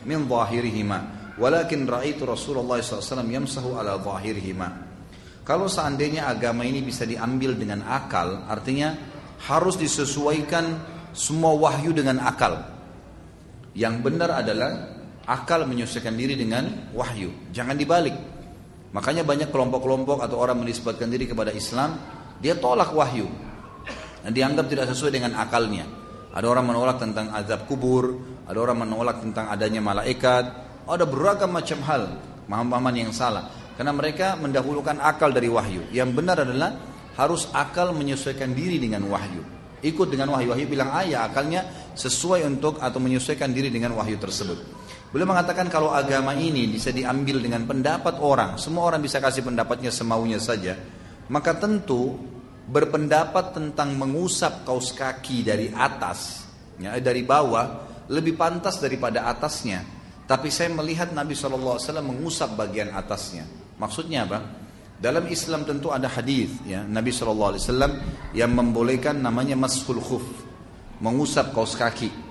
min zahirihima, walakin ra'aitu Rasulullah SAW yamsahu ala zahirihima. Kalau seandainya agama ini bisa diambil dengan akal, artinya harus disesuaikan semua wahyu dengan akal. Yang benar adalah akal menyesuaikan diri dengan wahyu, jangan dibalik. Makanya banyak kelompok-kelompok atau orang menisbatkan diri kepada Islam, dia tolak wahyu dan dianggap tidak sesuai dengan akalnya. Ada orang menolak tentang azab kubur, ada orang menolak tentang adanya malaikat, ada beragam macam hal, pemahaman yang salah. Karena mereka mendahulukan akal dari wahyu. Yang benar adalah harus akal menyesuaikan diri dengan wahyu. Ikut dengan wahyu. Wahyu bilang ya akalnya sesuai untuk atau menyesuaikan diri dengan wahyu tersebut. Beliau mengatakan kalau agama ini bisa diambil dengan pendapat orang, semua orang bisa kasih pendapatnya semaunya saja, maka tentu berpendapat tentang mengusap kaus kaki dari atas, ya, dari bawah, lebih pantas daripada atasnya. Tapi saya melihat Nabi SAW mengusap bagian atasnya. Maksudnya apa? Dalam Islam tentu ada hadis, ya, Nabi SAW yang membolehkan namanya mashul khuf, mengusap kaus kaki.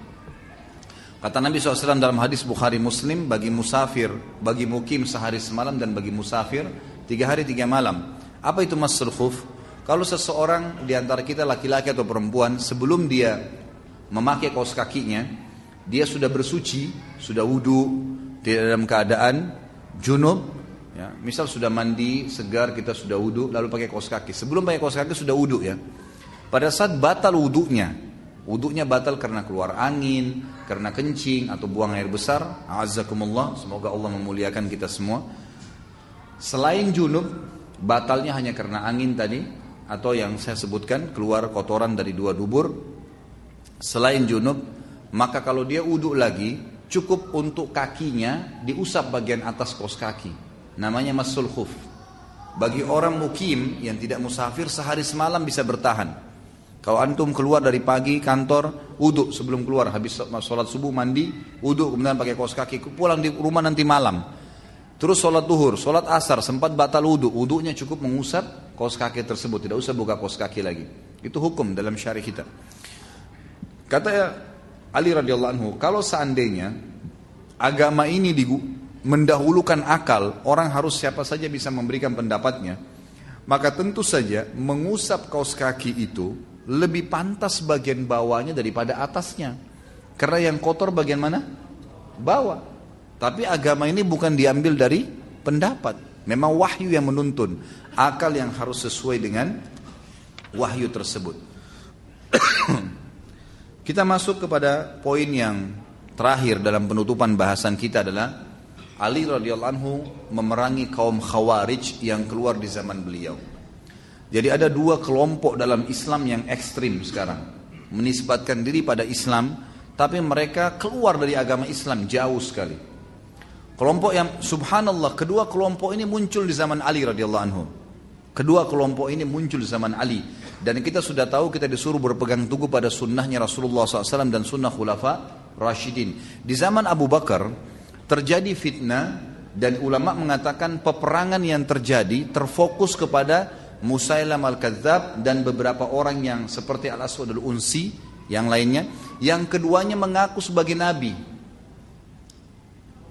Kata Nabi SAW dalam hadis Bukhari Muslim, bagi musafir, bagi mukim sehari semalam dan bagi musafir 3 hari 3 malam. Apa itu mashul khuf? Kalau seseorang di antara kita laki-laki atau perempuan sebelum dia memakai kaos kakinya, dia sudah bersuci, sudah wudu, tidak dalam keadaan junub, ya, misal sudah mandi segar, kita sudah wudu lalu pakai kaos kaki. Sebelum pakai kaos kaki sudah wudu, ya. Pada saat batal wudunya batal karena keluar angin, karena kencing atau buang air besar, a'azzakumullah, semoga Allah memuliakan kita semua. Selain junub, batalnya hanya karena angin tadi, atau yang saya sebutkan keluar kotoran dari 2 dubur. Selain junub, maka kalau dia wudu lagi, cukup untuk kakinya diusap bagian atas kaos kaki, namanya mashul khuf. Bagi orang mukim yang tidak musafir sehari semalam bisa bertahan. Kalau antum keluar dari pagi kantor, wudu sebelum keluar, habis sholat subuh mandi, wudu kemudian pakai kaos kaki, pulang di rumah nanti malam. Terus sholat duhur, sholat asar, sempat batal wudu, wudunya cukup mengusap kaos kaki tersebut, tidak usah buka kaos kaki lagi. Itu hukum dalam syariat kita. Kata Ali radhiyallahu anhu, kalau seandainya agama ini mendahulukan akal, orang harus siapa saja bisa memberikan pendapatnya, maka tentu saja mengusap kaos kaki itu lebih pantas bagian bawahnya daripada atasnya. Karena yang kotor bagian mana? Bawah. Tapi agama ini bukan diambil dari pendapat. Memang wahyu yang menuntun. Akal yang harus sesuai dengan wahyu tersebut. Kita masuk kepada poin yang terakhir dalam penutupan bahasan kita adalah Ali radhiyallahu anhu memerangi kaum Khawarij yang keluar di zaman beliau. Jadi ada 2 kelompok dalam Islam yang ekstrim sekarang. Menisbatkan diri pada Islam, tapi mereka keluar dari agama Islam jauh sekali. Kelompok yang subhanallah, kedua kelompok ini muncul di zaman Ali radhiyallahu anhu. Kedua kelompok ini muncul di zaman Ali. Dan kita sudah tahu kita disuruh berpegang teguh pada sunnahnya Rasulullah SAW dan sunnah khulafa Rashidin. Di zaman Abu Bakar terjadi fitnah dan ulama mengatakan peperangan yang terjadi terfokus kepada Musailam al-Kadzab dan beberapa orang yang seperti Al-Aswad al-Unsi yang lainnya. Yang keduanya mengaku sebagai Nabi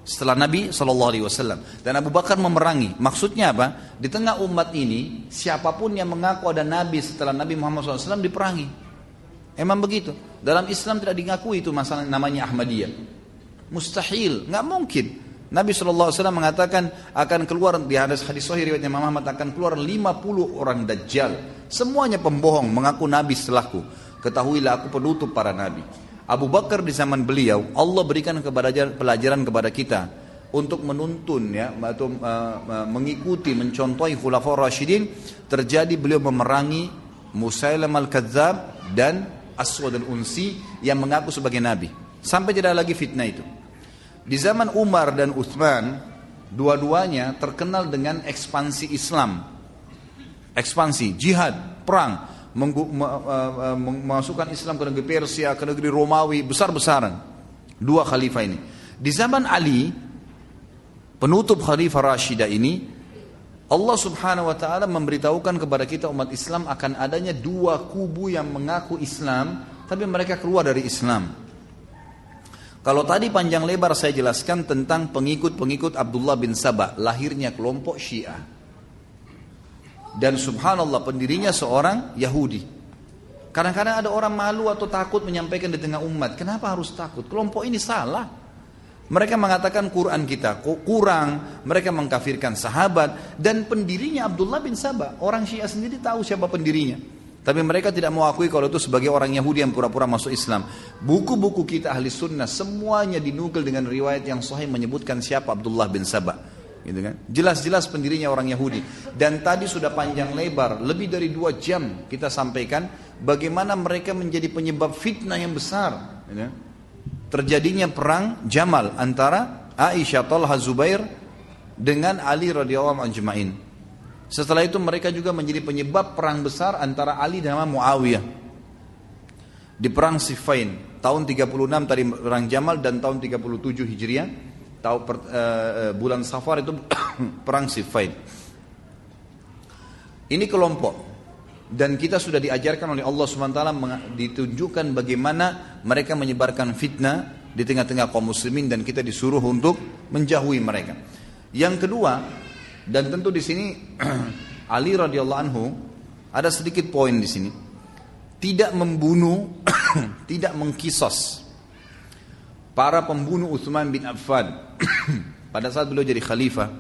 setelah Nabi SAW, dan Abu Bakar memerangi. Maksudnya apa? Di tengah umat ini siapapun yang mengaku ada Nabi setelah Nabi Muhammad SAW diperangi. Emang begitu. Dalam Islam tidak diakui itu masalah namanya Ahmadiyah. Mustahil, nggak mungkin. Nabi SAW mengatakan akan keluar di hadis sahih riwayat Imam Ahmad, akan keluar 50 orang dajjal, semuanya pembohong mengaku Nabi setelahku. Ketahuilah aku penutup para Nabi. Abu Bakar di zaman beliau, Allah berikan pelajaran kepada kita untuk menuntun, ya, atau mengikuti, mencontohi Khulafaur Rasyidin. Terjadi beliau memerangi Musailam al-Kadzab dan Aswad al-Unsi yang mengaku sebagai Nabi. Sampai tidak lagi fitnah itu. Di zaman Umar dan Utsman, dua-duanya terkenal dengan ekspansi Islam. Ekspansi, jihad, perang. Memasukkan Islam ke negeri Persia, ke negeri Romawi, besar-besaran. 2 khalifah ini. Di zaman Ali, penutup khalifah Rashidah ini, Allah subhanahu wa ta'ala memberitahukan kepada kita umat Islam akan adanya 2 kubu yang mengaku Islam, tapi mereka keluar dari Islam. Kalau tadi panjang lebar saya jelaskan tentang pengikut-pengikut Abdullah bin Saba, lahirnya kelompok Syiah. Dan subhanallah pendirinya seorang Yahudi. Kadang-kadang ada orang malu atau takut menyampaikan di tengah umat. Kenapa harus takut? Kelompok ini salah. Mereka mengatakan Quran kita kurang, mereka mengkafirkan sahabat, dan pendirinya Abdullah bin Saba. Orang Syiah sendiri tahu siapa pendirinya. Tapi mereka tidak mau akui kalau itu sebagai orang Yahudi yang pura-pura masuk Islam. Buku-buku kita ahli sunnah semuanya dinukil dengan riwayat yang sahih menyebutkan siapa Abdullah bin Saba. Gitu kan? Jelas-jelas pendirinya orang Yahudi. Dan tadi sudah panjang lebar, lebih dari 2 jam kita sampaikan bagaimana mereka menjadi penyebab fitnah yang besar. Gitu kan? Terjadinya perang Jamal antara Aisyah, Talha, Zubair dengan Ali radhiyallahu anhu ajma'in. Setelah itu mereka juga menjadi penyebab perang besar antara Ali dan Muawiyah. Di perang Siffin tahun 36 tadi perang Jamal, dan tahun 37 Hijriah bulan Safar itu perang Siffin. Ini kelompok. Dan kita sudah diajarkan oleh Allah SWT, ditunjukkan bagaimana mereka menyebarkan fitnah di tengah-tengah kaum muslimin, dan kita disuruh untuk menjauhi mereka. Yang kedua, dan tentu di sini Ali radhiyallahu anhu ada sedikit poin di sini. Tidak membunuh, tidak mengkisos para pembunuh Utsman bin Affan pada saat beliau jadi khalifah,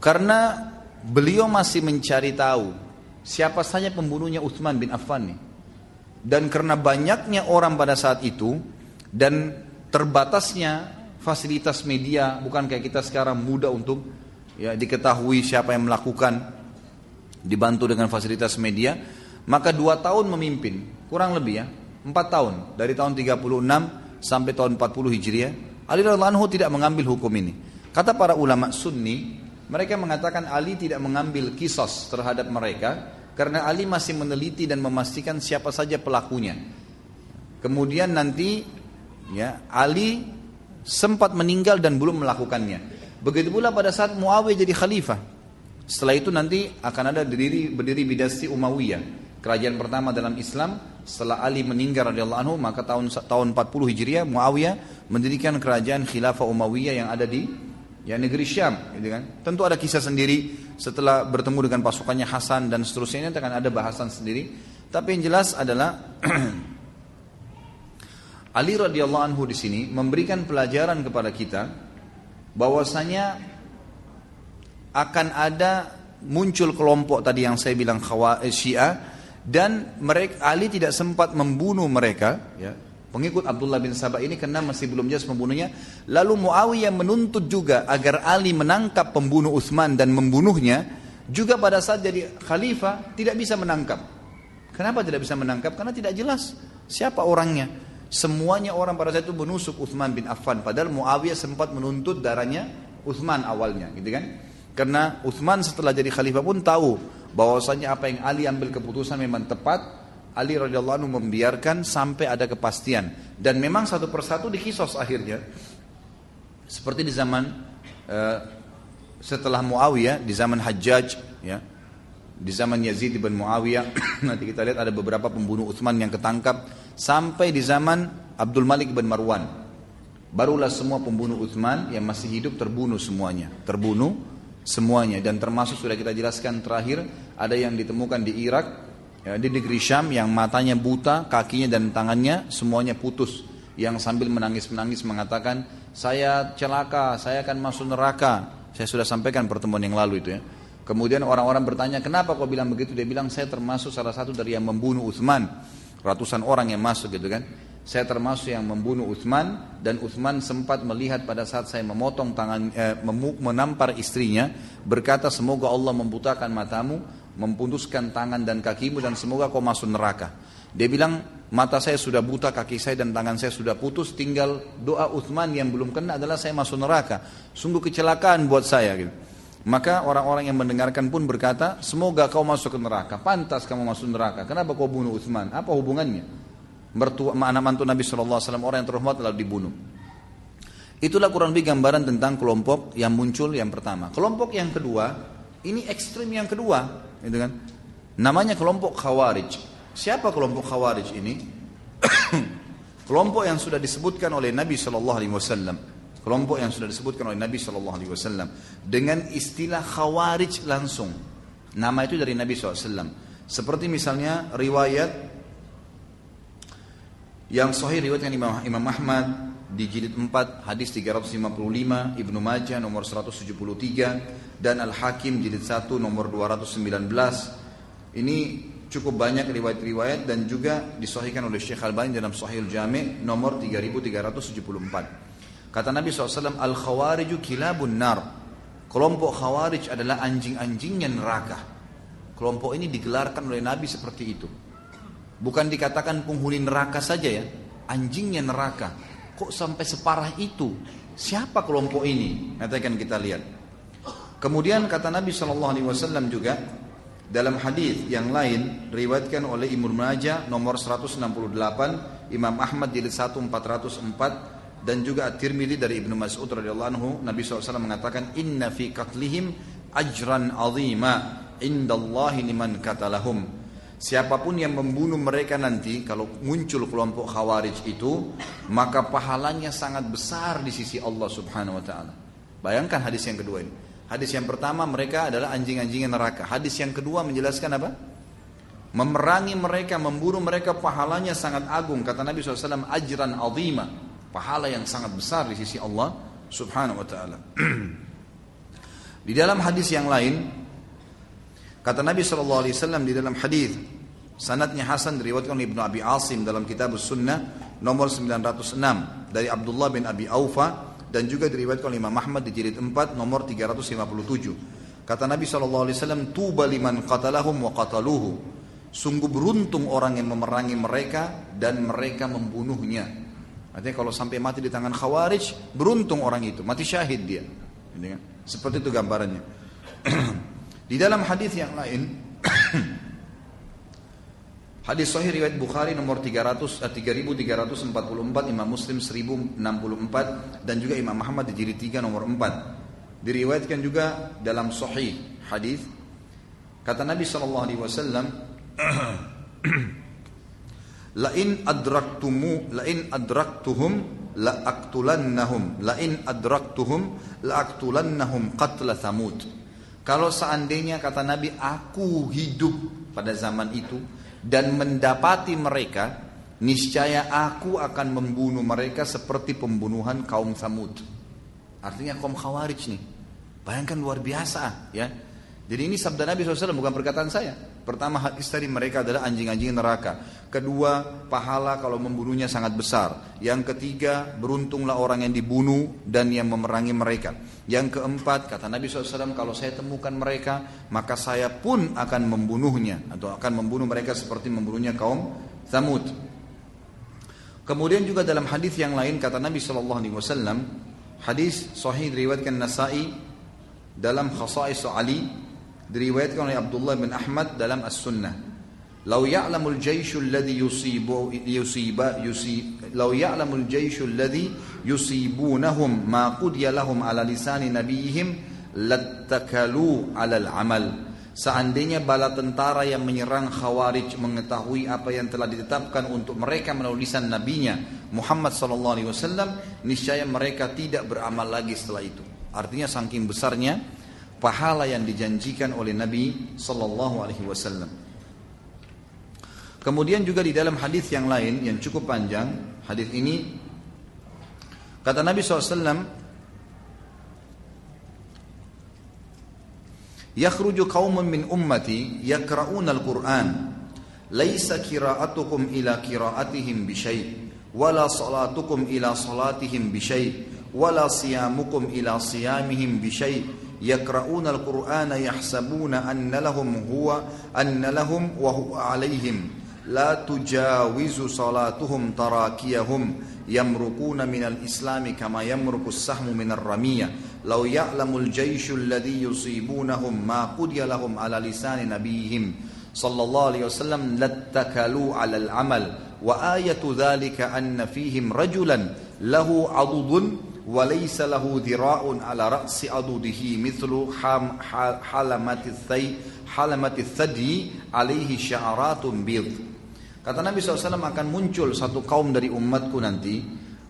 karena beliau masih mencari tahu siapa saja pembunuhnya Utsman bin Affan nih. Dan karena banyaknya orang pada saat itu dan terbatasnya fasilitas media, bukan kayak kita sekarang mudah untuk ya diketahui siapa yang melakukan, dibantu dengan fasilitas media, maka 2 tahun memimpin, kurang lebih ya 4 tahun, dari tahun 36 sampai tahun 40 Hijriah, Ali radhiyallahu anhu tidak mengambil hukum ini. Kata para ulama Sunni, mereka mengatakan Ali tidak mengambil kisos terhadap mereka karena Ali masih meneliti dan memastikan siapa saja pelakunya. Kemudian nanti ya Ali sempat meninggal dan belum melakukannya. Begitu pula pada saat Muawiyah jadi khalifah. Setelah itu nanti akan ada berdiri dinasti Umayyah, kerajaan pertama dalam Islam setelah Ali meninggal radhiyallahu anhu. Maka tahun 40 Hijriah Muawiyah mendirikan kerajaan khilafah Umayyah yang ada di negeri Syam, gitu kan. Tentu ada kisah sendiri setelah bertemu dengan pasukannya Hasan dan seterusnya, ini akan ada bahasan sendiri. Tapi yang jelas adalah Ali radhiyallahu anhu di sini memberikan pelajaran kepada kita bahwasanya akan ada muncul kelompok tadi yang saya bilang Syiah, dan mereka Ali tidak sempat membunuh mereka ya, pengikut Abdullah bin Saba ini, karena masih belum jelas membunuhnya. Lalu Muawiyah menuntut juga agar Ali menangkap pembunuh Utsman dan membunuhnya. Juga pada saat jadi khalifah tidak bisa menangkap. Kenapa tidak bisa menangkap? Karena tidak jelas siapa orangnya. Semuanya orang pada saat itu menusuk Utsman bin Affan, padahal Muawiyah sempat menuntut darahnya Utsman awalnya, gitu kan? Karena Utsman setelah jadi khalifah pun tahu bahwasanya apa yang Ali ambil keputusan memang tepat. Ali radhiyallahu anhu membiarkan sampai ada kepastian, dan memang satu persatu dikisos akhirnya. Seperti di zaman setelah Muawiyah, di zaman Hajjaj ya, di zaman Yazid bin Muawiyah nanti kita lihat ada beberapa pembunuh Utsman yang ketangkap, sampai di zaman Abdul Malik bin Marwan barulah semua pembunuh Utsman yang masih hidup terbunuh semuanya, dan termasuk sudah kita jelaskan terakhir ada yang ditemukan di Irak ya, di negeri Syam, yang matanya buta, kakinya dan tangannya semuanya putus, yang sambil menangis-menangis mengatakan, saya celaka, saya akan masuk neraka. Saya sudah sampaikan pertemuan yang lalu itu ya. Kemudian orang-orang bertanya, kenapa kau bilang begitu? Dia bilang, saya termasuk salah satu dari yang membunuh Utsman. Ratusan orang yang masuk gitu kan. Saya termasuk yang membunuh Utsman, dan Utsman sempat melihat pada saat saya memotong tangan, menampar istrinya, berkata, semoga Allah membutakan matamu, memputuskan tangan dan kakimu, dan semoga kau masuk neraka. Dia bilang, mata saya sudah buta, kaki saya dan tangan saya sudah putus, tinggal doa Utsman yang belum kena adalah saya masuk neraka. Sungguh kecelakaan buat saya gitu. Maka orang-orang yang mendengarkan pun berkata, semoga kau masuk ke neraka, pantas kamu masuk neraka, kenapa kau bunuh Utsman? Apa hubungannya? Anak mantu Nabi SAW, orang yang terhormat lalu dibunuh. Itulah kurang lebih gambaran tentang kelompok yang muncul yang pertama. Kelompok yang kedua, ini ekstrim yang kedua, gitu kan? Namanya kelompok Khawarij. Siapa kelompok Khawarij ini? kelompok yang sudah disebutkan oleh Nabi Shallallahu Alaihi Wasallam, kelompok yang sudah disebutkan oleh Nabi Shallallahu Alaihi Wasallam dengan istilah khawarij langsung, nama itu dari Nabi SAW. Seperti misalnya riwayat yang sahih riwayatkan Imam Ahmad di jilid 4 hadis 355, Ibnu Majah nomor 173 dan Al-Hakim jilid 1 nomor 219. Ini cukup banyak riwayat-riwayat dan juga disahihkan oleh Syekh Albani dalam Sahihul Jami' nomor 3374. Kata Nabi SAW, Al-Khawariju kilabun nar. Kelompok Khawarij adalah anjing-anjingnya neraka. Kelompok ini digelarkan oleh Nabi seperti itu. Bukan dikatakan penghuni neraka saja ya, anjingnya neraka. Kok sampai separah itu? Siapa kelompok ini? Nanti akan kita lihat. Kemudian kata Nabi SAW juga dalam hadis yang lain riwayatkan oleh Ibnu Majah nomor 168, Imam Ahmad jilid 1 404 dan juga At-Tirmidzi dari Ibnu Mas'ud radhiyallahu anhu, Nabi SAW mengatakan inna fi qatlihim ajran 'azima indallahi liman qatalahum. Siapapun yang membunuh mereka nanti, kalau muncul kelompok Khawarij itu, maka pahalanya sangat besar di sisi Allah Subhanahu wa taala. Bayangkan hadis yang kedua ini. Hadis yang pertama mereka adalah anjing-anjing neraka. Hadis yang kedua menjelaskan apa? Memerangi mereka, membunuh mereka pahalanya sangat agung. Kata Nabi SAW, ajran azima, pahala yang sangat besar di sisi Allah Subhanahu wa taala. Di dalam hadis yang lain, kata Nabi SAW di dalam hadis sanadnya hasan diriwayatkan oleh Ibnu Abi Asim dalam Kitab Sunnah nomor 906 dari Abdullah bin Abi Aufa dan juga diriwayatkan oleh Imam Ahmad di jilid 4 nomor 357. Kata Nabi SAW, tuba liman qatalahum wa qataluhu. Sungguh beruntung orang yang memerangi mereka dan mereka membunuhnya. Artinya kalau sampai mati di tangan Khawarij, beruntung orang itu, mati syahid dia. Seperti itu gambarannya. Di dalam hadis yang lain, hadis sahih riwayat Bukhari nomor 3344, Imam Muslim 1064 dan juga Imam Ahmad di jilid 3 nomor 4. Diriwayatkan juga dalam sahih hadis kata Nabi sallallahu alaihi wasallam, la in adraktuhum la aqtulannahum qatla Thamud. Kalau seandainya kata Nabi aku hidup pada zaman itu dan mendapati mereka, niscaya aku akan membunuh mereka seperti pembunuhan kaum Thamud. Artinya kaum Khawarij nih. Bayangkan luar biasa ya. Jadi ini sabda Nabi SAW, bukan perkataan saya. Pertama, hadis tadi mereka adalah anjing-anjing neraka. Kedua, pahala kalau membunuhnya sangat besar. Yang ketiga, beruntunglah orang yang dibunuh dan yang memerangi mereka. Yang keempat, kata Nabi SAW, kalau saya temukan mereka, maka saya pun akan membunuhnya. Atau akan membunuh mereka seperti membunuhnya kaum Thamud. Kemudian juga dalam hadis yang lain, kata Nabi SAW, hadis sahih diriwayatkan Nasa'i dalam Khasa'is Ali, diriwayatkan oleh Abdullah bin Ahmad dalam As-Sunnah. Lau ya'lamul jayshu alladhi yusibunahum ma qudiya lahum ala lisani nabiyihim lattakalu ala al-amal. Seandainya bala tentara yang menyerang Khawarij mengetahui apa yang telah ditetapkan untuk mereka melalui lisan nabinya Muhammad sallallahu alaihi wasallam, niscaya mereka tidak beramal lagi setelah itu. Artinya saking besarnya pahala yang dijanjikan oleh Nabi sallallahu alaihi wasallam. Kemudian juga di dalam hadis yang lain yang cukup panjang, hadis ini kata Nabi SAW, yakhruju qaumun min ummati yaqra'una al-Qur'an laisa qira'atukum ila qira'atihim bi syai' wala salatukum ila salatihim bi syai' wala siyamukum ila siyamihim bi syai' يقرؤون القرآن يحسبون أن لهم وهو عليهم لا تجاوز صلاتهم تراكيهم يمرقون من الإسلام كما يمرق السهم من الرمية لو يعلم الجيش الذي يصيبونهم ما قضي لهم على لسان نبيهم صلى الله عليه وسلم لاتكلوا على العمل وآية ذلك أن فيهم رجلا له عضد وليس له ذراع على رأس عضده مثل حلمة الثدي عليه شعرات بيض. Kata Nabi SAW, akan muncul satu kaum dari umatku nanti,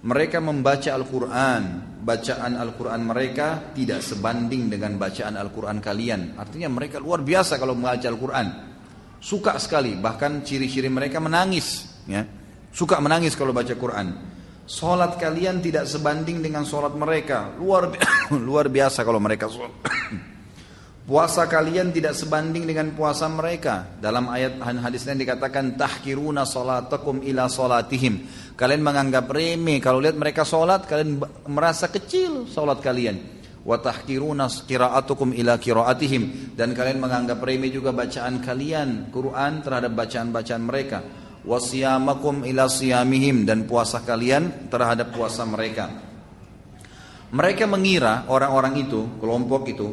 mereka membaca Al-Quran, bacaan Al-Quran mereka tidak sebanding dengan bacaan Al-Quran kalian. Artinya mereka luar biasa kalau membaca Al-Quran, suka sekali, bahkan ciri-ciri mereka menangis, ya. Suka menangis kalau baca Quran. Salat kalian tidak sebanding dengan salat mereka, luar biasa kalau mereka salat. Puasa kalian tidak sebanding dengan puasa mereka. Dalam ayat hadis lain dikatakan tahkiruna salatakum ila salatihim. Kalian menganggap remeh kalau lihat mereka salat, kalian merasa kecil salat kalian. Wa tahkiruna qira'atukum ila qira'atihim, dan kalian menganggap remeh juga bacaan kalian Quran terhadap bacaan-bacaan mereka. Wa siyamakum ila siyamihim, dan puasa kalian terhadap puasa mereka. Mereka mengira orang-orang itu, kelompok itu,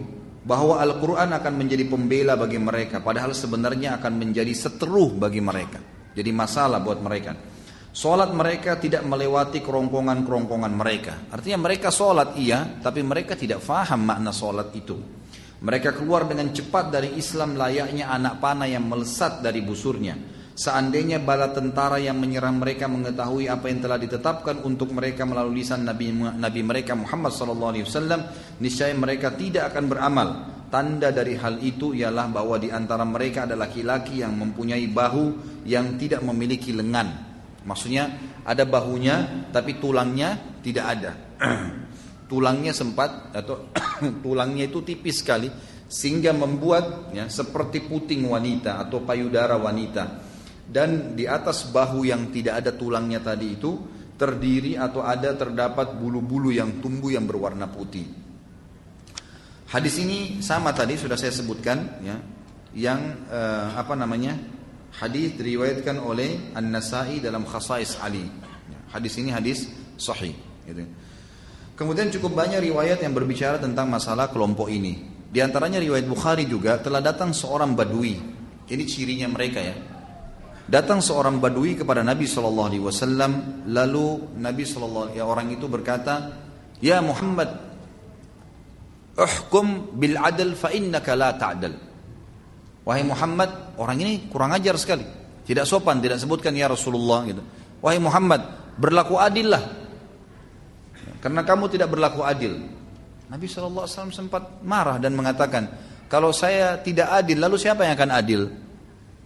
bahwa Al-Quran akan menjadi pembela bagi mereka, padahal sebenarnya akan menjadi seteruh bagi mereka. Jadi masalah buat mereka. Salat mereka tidak melewati kerongkongan-kerongkongan mereka. Artinya mereka salat iya, tapi mereka tidak faham makna salat itu. Mereka keluar dengan cepat dari Islam layaknya anak panah yang melesat dari busurnya. Seandainya bala tentara yang menyerang mereka mengetahui apa yang telah ditetapkan untuk mereka melalui lisan Nabi mereka Muhammad SAW, niscaya mereka tidak akan beramal. Tanda dari hal itu ialah bahwa di antara mereka ada laki-laki yang mempunyai bahu yang tidak memiliki lengan. Maksudnya ada bahunya tapi tulangnya tidak ada. Tulangnya sempat atau tulangnya itu tipis sekali sehingga membuat ya, seperti puting wanita atau payudara wanita. Dan di atas bahu yang tidak ada tulangnya tadi itu terdiri atau terdapat bulu-bulu yang tumbuh yang berwarna putih. Hadis ini sama tadi sudah saya sebutkan ya, yang hadis diriwayatkan oleh An-Nasai dalam Khasais Ali. Hadis ini hadis sahih gitu. Kemudian cukup banyak riwayat yang berbicara tentang masalah kelompok ini. Di antaranya riwayat Bukhari juga, telah datang seorang badui. Ini cirinya mereka ya. Datang seorang badui kepada Nabi SAW, lalu Nabi SAW, ya orang itu berkata, "Ya Muhammad, uhkum bil adl fa innaka la ta'dal." Wahai Muhammad, orang ini kurang ajar sekali, tidak sopan, tidak sebutkan ya Rasulullah gitu. Wahai Muhammad, berlaku adillah, karena kamu tidak berlaku adil. Nabi SAW sempat marah dan mengatakan, kalau saya tidak adil, lalu siapa yang akan adil?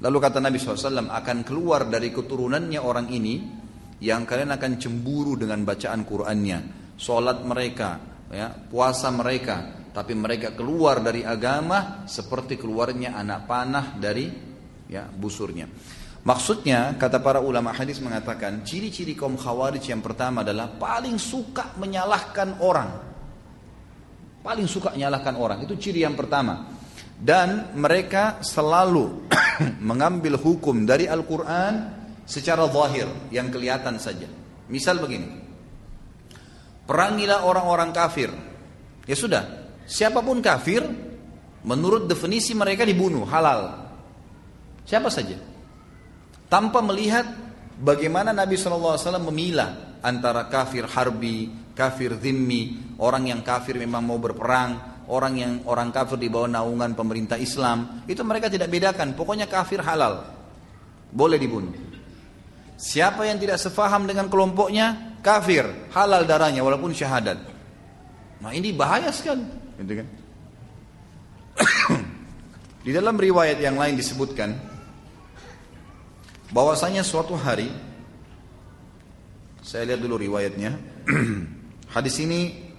Lalu kata Nabi SAW, akan keluar dari keturunannya orang ini yang kalian akan cemburu dengan bacaan Qur'annya, sholat mereka, ya, puasa mereka, tapi mereka keluar dari agama seperti keluarnya anak panah dari ya, busurnya. Maksudnya, kata para ulama hadis mengatakan, ciri-ciri kaum Khawarij yang pertama adalah paling suka menyalahkan orang. Paling suka menyalahkan orang, itu ciri yang pertama. Dan mereka selalu mengambil hukum dari Al-Quran secara zahir, yang kelihatan saja. Misal begini, perangilah orang-orang kafir. Ya sudah, siapapun kafir, menurut definisi mereka dibunuh, halal. Siapa saja. Tanpa melihat bagaimana Nabi SAW memilah antara kafir harbi, kafir zimmi, orang yang kafir memang mau berperang, orang kafir di bawah naungan pemerintah Islam, itu mereka tidak bedakan, pokoknya kafir halal, boleh dibunuh. Siapa yang tidak sefaham dengan kelompoknya, kafir, halal darahnya walaupun syahadat. Nah ini bahaya sekali, gitu kan? Di dalam riwayat yang lain disebutkan bahwasanya suatu hari, saya lihat dulu riwayatnya. Hadis ini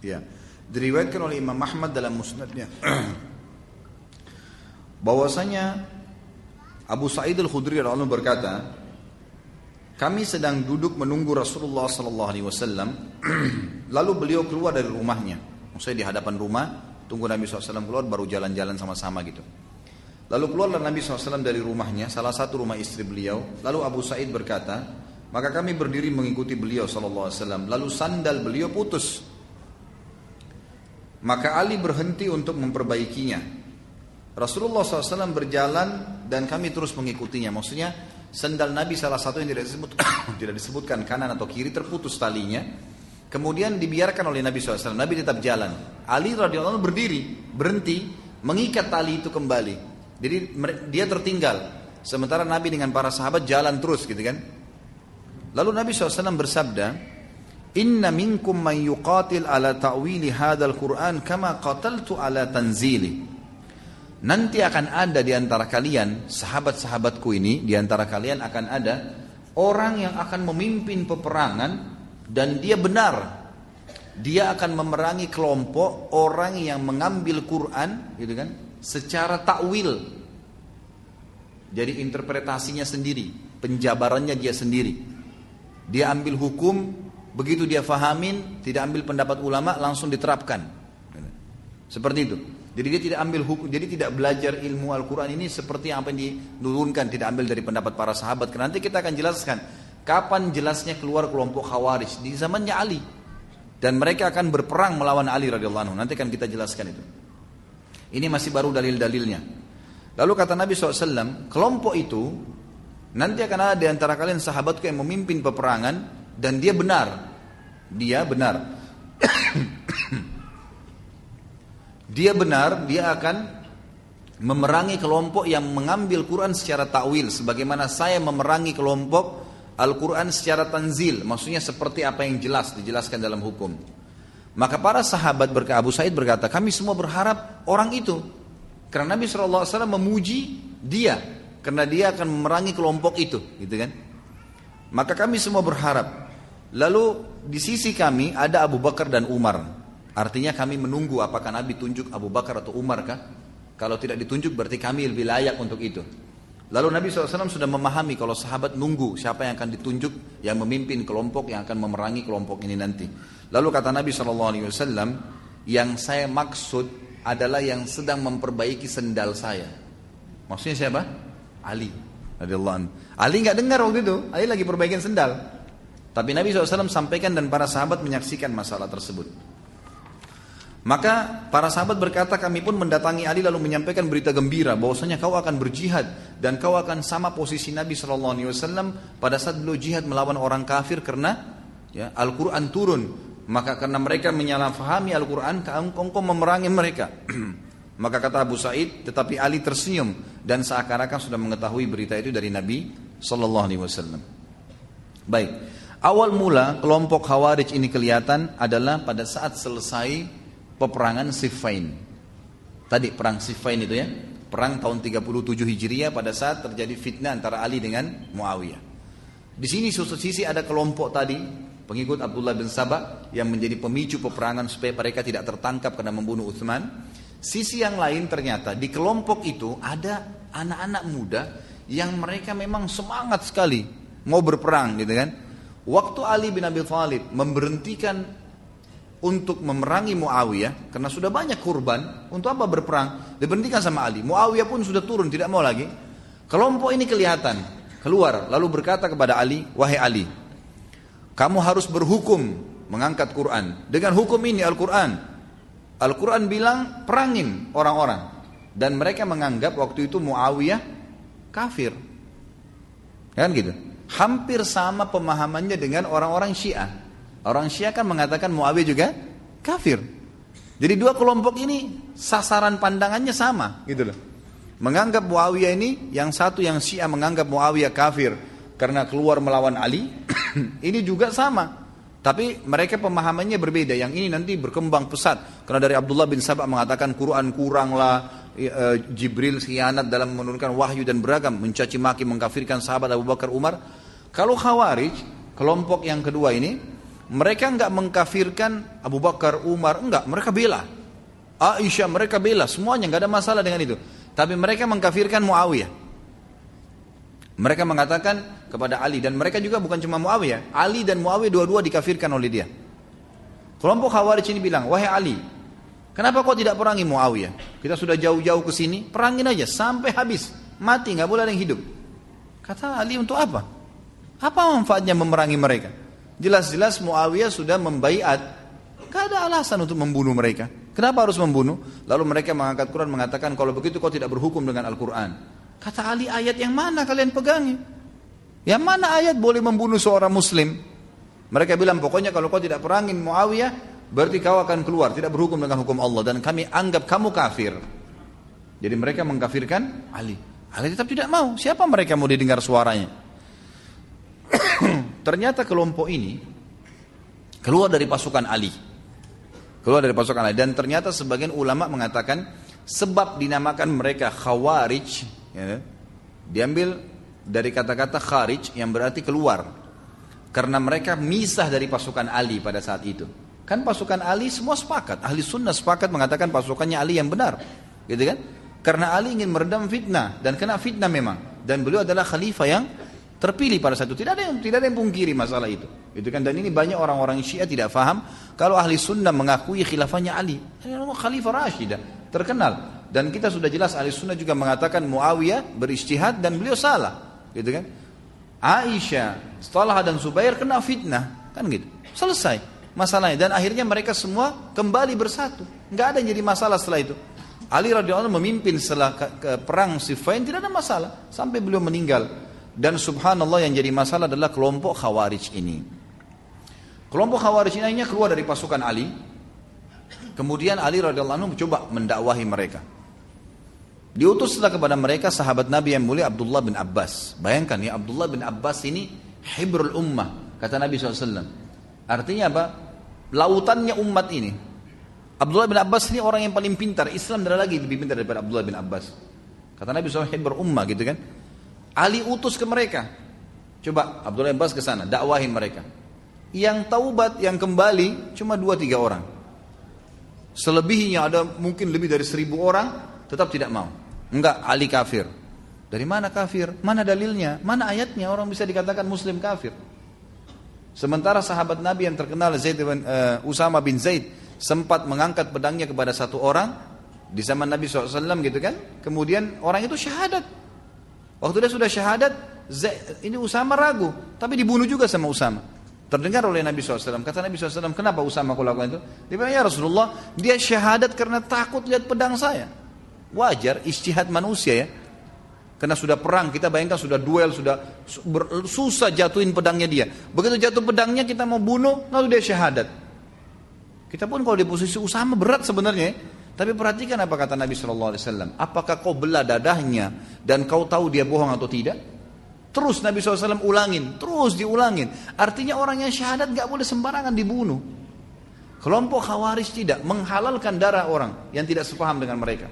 ya, diriwayatkan oleh Imam Ahmad dalam musnadnya bahwasanya Abu Sa'id Al-Khudri radhiyallahu anhu berkata, kami sedang duduk menunggu Rasulullah SAW, lalu beliau keluar dari rumahnya. Maksudnya di hadapan rumah, tunggu Nabi SAW keluar, baru jalan-jalan sama-sama gitu. Lalu keluarlah Nabi SAW dari rumahnya, salah satu rumah istri beliau. Lalu Abu Sa'id berkata, maka kami berdiri mengikuti beliau SAW. Lalu sandal beliau putus. Maka Ali berhenti untuk memperbaikinya. Rasulullah SAW berjalan dan kami terus mengikutinya. Maksudnya sendal Nabi salah satu yang tidak disebutkan kanan atau kiri, terputus talinya. Kemudian dibiarkan oleh Nabi SAW. Nabi tetap jalan. Ali radhiyallahu anhu berdiri, berhenti, mengikat tali itu kembali. Jadi dia tertinggal. Sementara Nabi dengan para sahabat jalan terus gitu kan. Lalu Nabi SAW bersabda, Inna minkum man yuqatil ala ta'wili hadal Qur'an kama qataltu ala tanzili. Nanti akan ada di antara kalian, sahabat-sahabatku ini, di antara kalian akan ada orang yang akan memimpin peperangan dan dia benar. Dia akan memerangi kelompok orang yang mengambil Quran, gitu kan, secara takwil. Jadi interpretasinya sendiri, penjabarannya dia sendiri. Dia ambil hukum, begitu dia fahamin, tidak ambil pendapat ulama, langsung diterapkan. Seperti itu. Jadi dia tidak ambil hukum, jadi tidak belajar ilmu Al-Quran ini seperti apa yang dinurunkan, tidak ambil dari pendapat para sahabat. Karena nanti kita akan jelaskan kapan jelasnya keluar kelompok Khawarij di zamannya Ali, dan mereka akan berperang melawan Ali radhiyallahu anhu. Nanti akan kita jelaskan itu. Ini masih baru dalil-dalilnya. Lalu kata Nabi SAW, kelompok itu nanti akan ada di antara kalian sahabatku yang memimpin peperangan dan dia benar. Dia benar. Dia benar, dia akan memerangi kelompok yang mengambil Quran secara takwil, sebagaimana saya memerangi kelompok Al-Quran secara tanzil, maksudnya seperti apa yang jelas dijelaskan dalam hukum. Maka para sahabat Abu Sa'id berkata, kami semua berharap orang itu, karena Nabi SAW memuji dia, karena dia akan memerangi kelompok itu, gitu kan? Maka kami semua berharap. Lalu di sisi kami ada Abu Bakar dan Umar. Artinya kami menunggu apakah Nabi tunjuk Abu Bakar atau Umar kah? Kalau tidak ditunjuk berarti kami lebih layak untuk itu. Lalu Nabi SAW sudah memahami kalau sahabat nunggu siapa yang akan ditunjuk yang memimpin kelompok yang akan memerangi kelompok ini nanti. Lalu kata Nabi SAW, yang saya maksud adalah yang sedang memperbaiki sendal saya. Maksudnya siapa? Ali radhiyallahu anhu. Ali nggak dengar waktu itu, Ali lagi perbaikin sendal. Tapi Nabi SAW sampaikan dan para sahabat menyaksikan masalah tersebut. Maka para sahabat berkata, kami pun mendatangi Ali lalu menyampaikan berita gembira bahwasanya kau akan berjihad dan kau akan sama posisi Nabi SAW pada saat beliau jihad melawan orang kafir karena ya, Al-Quran turun. Maka karena mereka menyalahfahami Al-Quran, engkau memerangi mereka. Maka kata Abu Sa'id, tetapi Ali tersenyum dan seakan-akan sudah mengetahui berita itu dari Nabi SAW. Baik, awal mula kelompok Khawarij ini kelihatan adalah pada saat selesai peperangan Siffin. Tadi perang Siffin itu ya, perang tahun 37 Hijriah pada saat terjadi fitnah antara Ali dengan Muawiyah. Di sini suatu sisi ada kelompok tadi, pengikut Abdullah bin Sabah yang menjadi pemicu peperangan supaya mereka tidak tertangkap karena membunuh Utsman. Sisi yang lain ternyata di kelompok itu ada anak-anak muda yang mereka memang semangat sekali mau berperang gitu kan. Waktu Ali bin Abi Thalib memberhentikan untuk memerangi Muawiyah karena sudah banyak kurban, untuk apa berperang? Diberhentikan sama Ali. Muawiyah pun sudah turun, tidak mau lagi. Kelompok ini kelihatan keluar lalu berkata kepada Ali, wahai Ali, kamu harus berhukum mengangkat Quran. Dengan hukum ini Al-Quran. Al-Quran bilang perangin orang-orang, dan mereka menganggap waktu itu Muawiyah kafir. Kan gitu. Hampir sama pemahamannya dengan orang-orang Syiah. Orang Syiah kan mengatakan Muawiyah juga kafir. Jadi dua kelompok ini sasaran pandangannya sama gitu loh. Menganggap Muawiyah ini, yang satu yang Syiah menganggap Muawiyah kafir karena keluar melawan Ali. Ini juga sama. Tapi mereka pemahamannya berbeda. Yang ini nanti berkembang pesat. Karena dari Abdullah bin Sabah mengatakan Quran kurang lah, Jibril khianat dalam menurunkan wahyu dan beragam, mencaci maki, mengkafirkan sahabat Abu Bakar, Umar. Kalau Khawarij, kelompok yang kedua ini, mereka enggak mengkafirkan Abu Bakar, Umar, enggak, mereka bela. Aisyah mereka bela, semuanya enggak ada masalah dengan itu. Tapi mereka mengkafirkan Muawiyah. Mereka mengatakan kepada Ali, dan mereka juga bukan cuma Muawiyah, Ali dan Muawiyah dua-dua dikafirkan oleh dia. Kelompok Khawarij ini bilang, wahai Ali, kenapa kau tidak perangi Muawiyah? Kita sudah jauh-jauh ke sini, perangin aja sampai habis, mati, enggak boleh ada yang hidup. Kata Ali, untuk apa? Apa manfaatnya memerangi mereka? Jelas-jelas Muawiyah sudah membaiat, gak ada alasan untuk membunuh mereka. Kenapa harus membunuh? Lalu mereka mengangkat Quran mengatakan, kalau begitu kau tidak berhukum dengan Al-Quran. Kata Ali, ayat yang mana kalian pegangi? Yang mana ayat boleh membunuh seorang muslim? Mereka bilang, pokoknya kalau kau tidak perangin Muawiyah, berarti kau akan keluar, tidak berhukum dengan hukum Allah, dan kami anggap kamu kafir. Jadi mereka mengkafirkan Ali. Ali tetap tidak mau. Siapa mereka mau didengar suaranya? Ternyata kelompok ini keluar dari pasukan Ali. Dan ternyata sebagian ulama mengatakan sebab dinamakan mereka Khawarij, ya, diambil dari kata-kata kharij yang berarti keluar, karena mereka misah dari pasukan Ali pada saat itu. Kan pasukan Ali semua sepakat, ahli sunnah sepakat mengatakan pasukannya Ali yang benar, gitu kan? Karena Ali ingin meredam fitnah dan kena fitnah memang, dan beliau adalah khalifah yang terpilih pada saat itu. Tidak ada yang pungkiri masalah itu. Gitu kan? Dan ini banyak orang-orang Syiah tidak faham kalau ahli sunnah mengakui khilafahnya Ali. Khalifah Rashidah, terkenal. Dan kita sudah jelas ahli sunnah juga mengatakan Muawiyah berijtihad dan beliau salah. Gitu kan? Aisyah, Talha dan Zubair kena fitnah. Kan gitu. Selesai masalahnya. Dan akhirnya mereka semua kembali bersatu. Nggak ada yang jadi masalah setelah itu. Ali radhiyallahu anhu memimpin setelah ke perang Siffin, tidak ada masalah. Sampai beliau meninggal. Dan subhanallah yang jadi masalah adalah kelompok Khawarij ini. Kelompok Khawarij ini akhirnya keluar dari pasukan Ali. Kemudian Ali radhiyallahu anhu mencoba mendakwahi mereka. Diutuslah kepada mereka sahabat Nabi yang mulia Abdullah bin Abbas. Bayangkan ya, Abdullah bin Abbas ini hibrul ummah, kata Nabi SAW. Artinya apa? Lautannya umat ini. Abdullah bin Abbas ini orang yang paling pintar. Islam tidak lagi lebih pintar daripada Abdullah bin Abbas. Kata Nabi SAW, hibrul ummah, gitu kan. Ali utus ke mereka. Coba Abdullah bin Abbas ke sana, dakwahin mereka. Yang taubat, yang kembali cuma 2-3 orang. Selebihnya ada mungkin lebih dari 1.000 orang tetap tidak mau. Enggak, Ali kafir. Dari mana kafir? Mana dalilnya? Mana ayatnya orang bisa dikatakan muslim kafir? Sementara sahabat Nabi yang terkenal Usama bin Zaid sempat mengangkat pedangnya kepada satu orang di zaman Nabi SAW, gitu kan. Kemudian orang itu syahadat. Waktu dia sudah syahadat, ini Usama ragu, tapi dibunuh juga sama Usama. Terdengar oleh Nabi SAW. Kata Nabi SAW, kenapa Usama kau lakukan itu? Dia bilang, ya Rasulullah, dia syahadat karena takut lihat pedang saya. Wajar, ijtihad manusia ya. Karena sudah perang, kita bayangkan sudah duel, sudah susah jatuhin pedangnya dia. Begitu jatuh pedangnya kita mau bunuh, lalu dia syahadat. Kita pun kalau di posisi Usama berat sebenarnya ya. Tapi perhatikan apa kata Nabi SAW. Apakah kau belah dadahnya dan kau tahu dia bohong atau tidak? Terus Nabi SAW ulangin, terus diulangin. Artinya orang yang syahadat gak boleh sembarangan dibunuh. Kelompok Khawarij tidak menghalalkan darah orang yang tidak sepaham dengan mereka.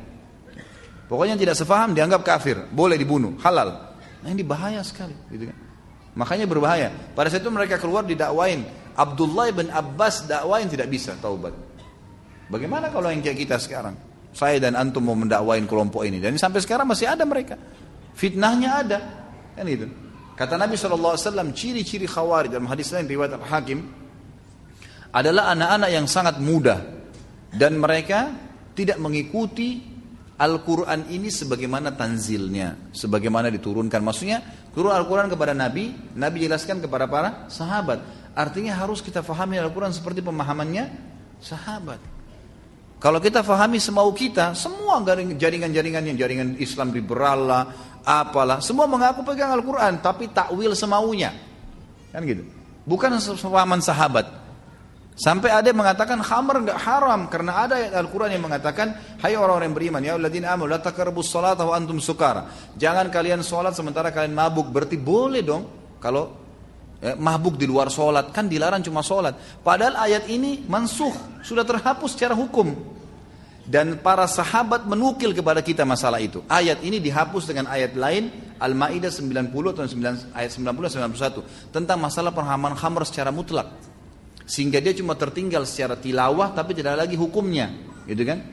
Pokoknya yang tidak sepaham dianggap kafir, boleh dibunuh, halal. Nah ini bahaya sekali, gitu kan? Makanya berbahaya. Pada saat itu mereka keluar didakwain. Abdullah bin Abbas dakwain tidak bisa taubat. Bagaimana kalau yang kayak kita sekarang? Saya dan antum mau mendakwain kelompok ini. Dan sampai sekarang masih ada mereka. Fitnahnya ada. Kan itu. Kata Nabi SAW, ciri-ciri Khawarij dalam hadis lain riwayat Al-Hakim adalah anak-anak yang sangat muda. Dan mereka tidak mengikuti Al-Quran ini sebagaimana tanzilnya. Sebagaimana diturunkan. Maksudnya turun Al-Quran kepada Nabi. Nabi jelaskan kepada para sahabat. Artinya harus kita fahami Al-Quran seperti pemahamannya sahabat. Kalau kita fahami semau kita, semua jaringan-jaringan yang jaringan Islam liberal lah, apalah, semua mengaku pegang Al-Quran, tapi takwil semaunya. Kan gitu. Bukan sepahaman sahabat. Sampai ada yang mengatakan khamr enggak haram, karena ada ayat Al-Quran yang mengatakan, hai orang-orang yang beriman, ya alladzina amanu la taqrabus salata wa antum sukara. Jangan kalian sholat sementara kalian mabuk. Berarti boleh dong kalau mabuk di luar sholat, kan dilarang cuma sholat. Padahal ayat ini mansuh, sudah terhapus secara hukum. Dan para sahabat menukil kepada kita masalah itu. Ayat ini dihapus dengan ayat lain, Al-Ma'idah 90 atau ayat 90-91 tentang masalah penghaman khamr secara mutlak. Sehingga dia cuma tertinggal secara tilawah tapi tidak lagi hukumnya, gitu kan?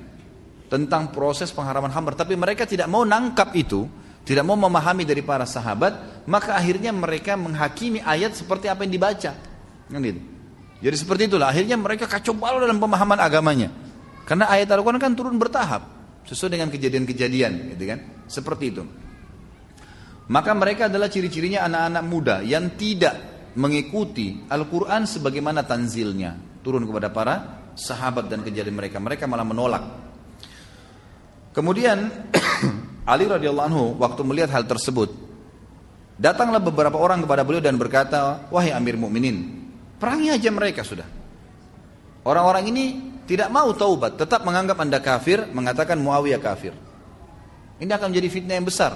Tentang proses pengharaman khamr. Tapi mereka tidak mau nangkap itu. Tidak mau memahami dari para sahabat, maka akhirnya mereka menghakimi ayat seperti apa yang dibaca. Gitu. Jadi seperti itulah, akhirnya mereka kacau balau dalam pemahaman agamanya. Karena ayat Al-Quran kan turun bertahap, sesuai dengan kejadian-kejadian, gitu kan? Seperti itu. Maka mereka adalah ciri-cirinya anak-anak muda yang tidak mengikuti Al-Quran sebagaimana tanzilnya, turun kepada para sahabat dan kejadian mereka. Mereka malah menolak. Kemudian Ali radhiyallahu anhu waktu melihat hal tersebut, datanglah beberapa orang kepada beliau dan berkata, wahai Amir Mukminin, perangi aja mereka sudah. Orang-orang ini tidak mau taubat, tetap menganggap Anda kafir, mengatakan Muawiyah kafir. Ini akan menjadi fitnah yang besar.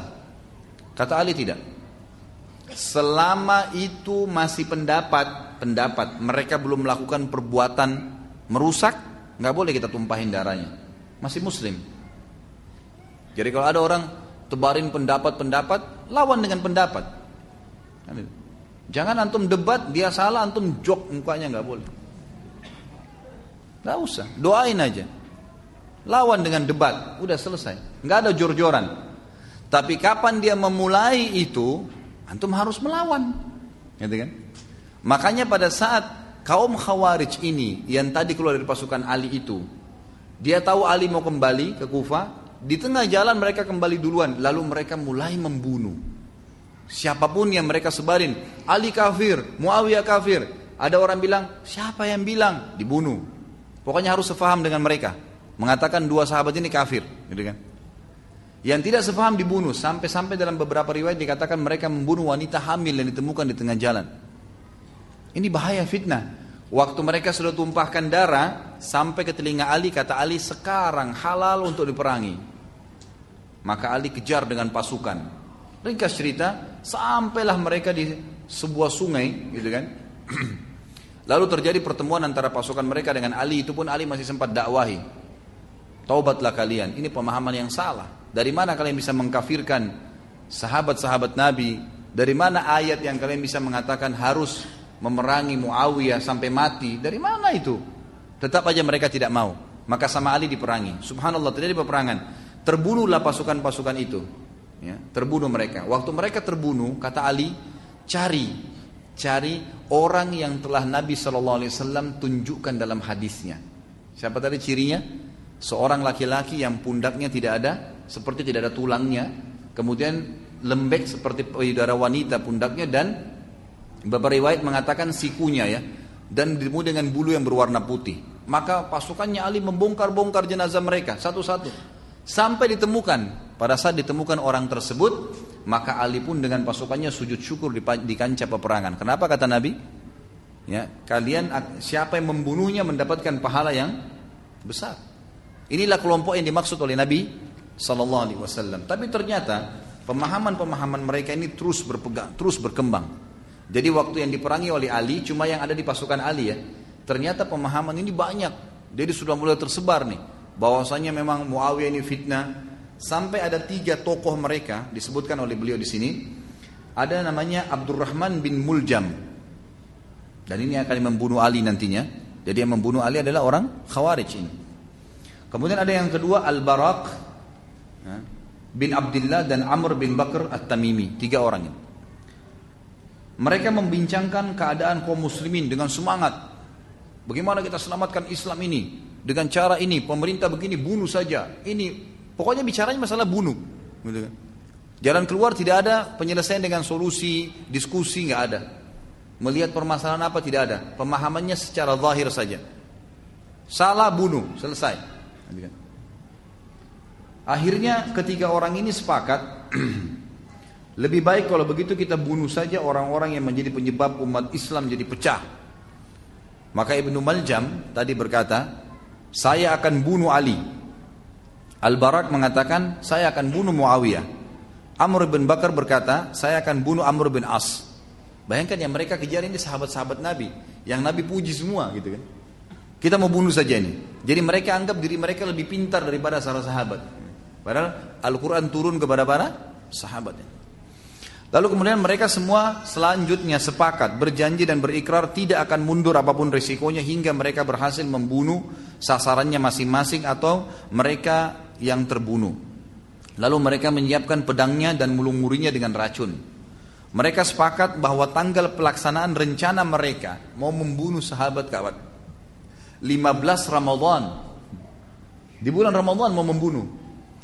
Kata Ali tidak. Selama itu masih pendapat mereka belum melakukan perbuatan merusak, nggak boleh kita tumpahin darahnya. Masih muslim. Jadi kalau ada orang tebarin pendapat, lawan dengan pendapat. Jangan antum debat, dia salah, antum jok mukanya, nggak boleh. Nggak usah, doain aja. Lawan dengan debat, udah selesai. Nggak ada jor-joran. Tapi kapan dia memulai itu, antum harus melawan, gitu kan? Makanya pada saat kaum Khawarij ini yang tadi keluar dari pasukan Ali itu, dia tahu Ali mau kembali ke Kufah, di tengah jalan mereka kembali duluan, lalu mereka mulai membunuh siapapun yang mereka sebarin. Ali kafir, Muawiyah kafir. Ada orang bilang, siapa yang bilang? Dibunuh. Pokoknya harus sefaham dengan mereka, mengatakan dua sahabat ini kafir, gitu kan? Yang tidak sepaham dibunuh, sampai dalam beberapa riwayat dikatakan mereka membunuh wanita hamil yang ditemukan di tengah jalan. Ini bahaya fitnah. Waktu mereka sudah tumpahkan darah sampai ke telinga Ali, kata Ali, sekarang halal untuk diperangi. Maka Ali kejar dengan pasukan. Ringkas cerita, sampailah mereka di sebuah sungai, gitu kan? Lalu terjadi pertemuan antara pasukan mereka dengan Ali. Itu pun Ali masih sempat dakwahi, taubatlah kalian, ini pemahaman yang salah. Dari mana kalian bisa mengkafirkan sahabat-sahabat Nabi? Dari mana ayat yang kalian bisa mengatakan harus memerangi Muawiyah sampai mati? Dari mana itu? Tetap aja mereka tidak mau. Maka sama Ali diperangi. Subhanallah, terjadi peperangan. Terbunuhlah pasukan-pasukan itu. Ya, terbunuh mereka. Waktu mereka terbunuh, kata Ali, cari orang yang telah Nabi SAW tunjukkan dalam hadisnya. Siapa tadi cirinya? Seorang laki-laki yang pundaknya tidak ada, seperti tidak ada tulangnya, kemudian lembek seperti payudara wanita pundaknya, dan beberapa riwayat mengatakan sikunya ya, dan ditemu dengan bulu yang berwarna putih. Maka pasukannya Ali membongkar-bongkar jenazah mereka satu-satu sampai ditemukan. Pada saat ditemukan orang tersebut, maka Ali pun dengan pasukannya sujud syukur di kancah peperangan. Kenapa kata Nabi? Ya, kalian siapa yang membunuhnya mendapatkan pahala yang besar. Inilah kelompok yang dimaksud oleh Nabi Sallallahu Alaihi Wasallam. Tapi ternyata pemahaman-pemahaman mereka ini terus berkembang. Jadi waktu yang diperangi oleh Ali cuma yang ada di pasukan Ali ya. Ternyata pemahaman ini banyak. Jadi sudah mulai tersebar nih, bahwasanya memang Muawiyah ini fitnah. Sampai ada 3 tokoh mereka disebutkan oleh beliau di sini. Ada namanya Abdurrahman bin Muljam. Dan ini akan membunuh Ali nantinya. Jadi yang membunuh Ali adalah orang Khawarij ini. Kemudian ada yang kedua Al-Baraq bin Abdullah dan Amr bin Bakr At-Tamimi. 3 orang ini. Mereka membincangkan keadaan kaum muslimin dengan semangat. Bagaimana kita selamatkan Islam ini? Dengan cara ini, pemerintah begini, bunuh saja. Ini, pokoknya bicaranya masalah bunuh. Jalan keluar tidak ada, penyelesaian dengan solusi, diskusi nggak ada. Melihat permasalahan apa tidak ada. Pemahamannya secara zahir saja. Salah bunuh, selesai. Akhirnya ketiga orang ini sepakat, lebih baik kalau begitu kita bunuh saja orang-orang yang menjadi penyebab umat Islam jadi pecah. Maka Ibnu Maljam tadi berkata, saya akan bunuh Ali. Al-Baraq mengatakan, saya akan bunuh Muawiyah. Amr bin Bakar berkata, saya akan bunuh Amr bin As. Bayangkan yang mereka kejar ini sahabat-sahabat Nabi, yang Nabi puji semua gitu kan. Kita mau bunuh saja ini. Jadi mereka anggap diri mereka lebih pintar daripada para sahabat. Padahal Al-Quran turun kepada para sahabat. Lalu kemudian mereka semua selanjutnya sepakat, berjanji dan berikrar tidak akan mundur apapun risikonya hingga mereka berhasil membunuh sasarannya masing-masing atau mereka yang terbunuh. Lalu mereka menyiapkan pedangnya dan mulung-murinya dengan racun. Mereka sepakat bahwa tanggal pelaksanaan rencana mereka mau membunuh sahabat kawan 15 Ramadan. Di bulan Ramadan mau membunuh.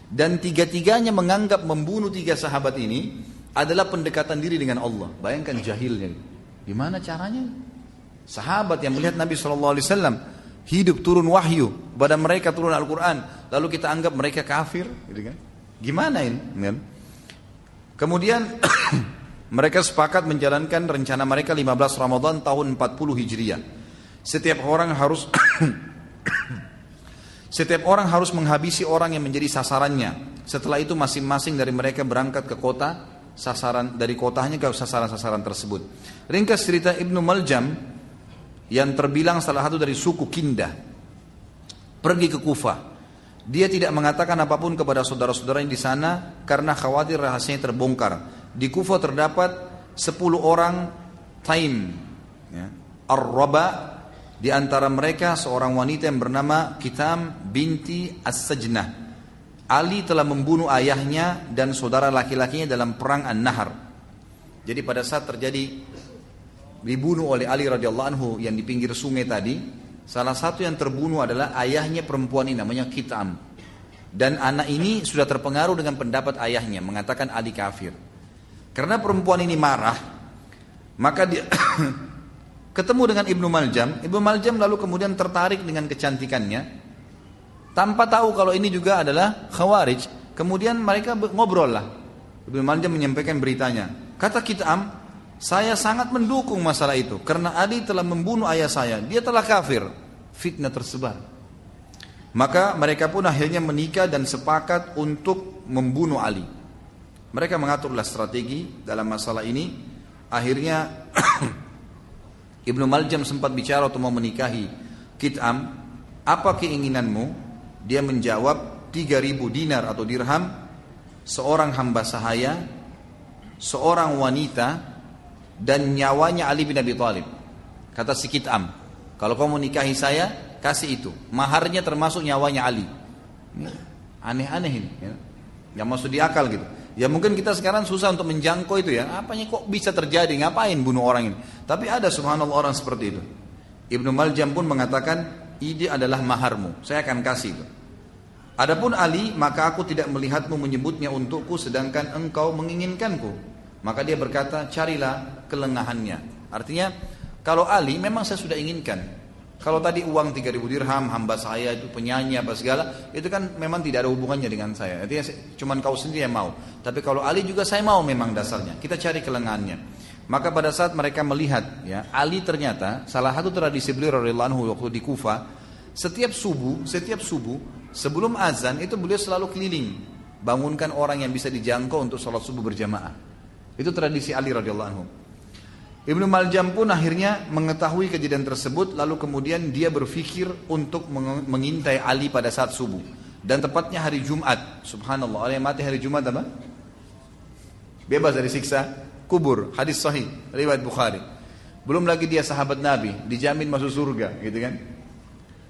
Dan tiga-tiganya menganggap membunuh 3 sahabat ini adalah pendekatan diri dengan Allah. Bayangkan jahilnya. Gimana caranya? Sahabat yang melihat Nabi SAW hidup turun wahyu pada mereka, turun Al-Quran, lalu kita anggap mereka kafir, gitu kan? Gimana ini? Kan? Kemudian mereka sepakat menjalankan rencana mereka 15 Ramadan tahun 40 Hijriah. Setiap orang harus menghabisi orang yang menjadi sasarannya. Setelah itu masing-masing dari mereka berangkat ke kota sasaran, dari kotanya ke sasaran-sasaran tersebut. Ringkas cerita, Ibnu Maljam yang terbilang salah satu dari suku Kindah pergi ke Kufah. Dia tidak mengatakan apapun kepada saudara-saudaranya di sana karena khawatir rahasianya terbongkar. Di Kufah terdapat 10 orang Taim, ya, Ar-Raba. Di antara mereka seorang wanita yang bernama Kitam binti As-Sajnah. Ali telah membunuh ayahnya dan saudara laki-lakinya dalam perang An-Nahar. Jadi pada saat terjadi dibunuh oleh Ali radhiyallahu anhu yang di pinggir sungai tadi, salah satu yang terbunuh adalah ayahnya perempuan ini, namanya Kitam. Dan anak ini sudah terpengaruh dengan pendapat ayahnya, mengatakan Ali kafir. Karena perempuan ini marah, maka dia ketemu dengan Ibnu Maljam. Ibnu Maljam lalu kemudian tertarik dengan kecantikannya, tanpa tahu kalau ini juga adalah Khawarij. Kemudian mereka ngobrol lah. Ibnu Maljam menyampaikan beritanya. Kata Kitam, saya sangat mendukung masalah itu karena Ali telah membunuh ayah saya, dia telah kafir. Fitnah tersebar. Maka mereka pun akhirnya menikah dan sepakat untuk membunuh Ali. Mereka mengaturlah strategi dalam masalah ini. Akhirnya Ibnu Maljam sempat bicara untuk mau menikahi Kitam. Apa keinginanmu? Dia menjawab 3.000 dinar atau dirham, seorang hamba sahaya, seorang wanita, dan nyawanya Ali bin Abi Thalib. Kata si Kitam, kalau kau menikahi saya, kasih itu. Maharnya termasuk nyawanya Ali. Ini aneh-aneh ini, ya. Yang masuk di akal gitu. Ya mungkin kita sekarang susah untuk menjangkau itu ya. Apanya kok bisa terjadi? Ngapain bunuh orang ini? Tapi ada subhanallah orang seperti itu. Ibnu Maljam pun mengatakan, ini adalah maharmu, saya akan kasih itu. Adapun Ali, maka aku tidak melihatmu menyebutnya untukku sedangkan engkau menginginkanku. Maka dia berkata, carilah kelengahannya. Artinya, kalau Ali memang saya sudah inginkan. Kalau tadi uang 3.000 dirham, hamba saya itu penyanyi apa segala, itu kan memang tidak ada hubungannya dengan saya. Artinya cuman kau sendiri yang mau. Tapi kalau Ali juga saya mau memang dasarnya. Kita cari kelengahannya. Maka pada saat mereka melihat, ya, Ali ternyata salah satu tradisi beliau radhiyallahu anhu waktu di Kufah, setiap subuh sebelum azan itu beliau selalu keliling, bangunkan orang yang bisa dijangkau untuk sholat subuh berjamaah. Itu tradisi Ali radhiyallahu anhu. Ibnu Maljam pun akhirnya mengetahui kejadian tersebut, lalu kemudian dia berpikir untuk mengintai Ali pada saat subuh. Dan tepatnya hari Jumat. Subhanallah, orang yang mati hari Jumat apa? Bebas dari siksa kubur. Hadis sahih, riwayat Bukhari. Belum lagi dia sahabat Nabi, dijamin masuk surga, gitu kan?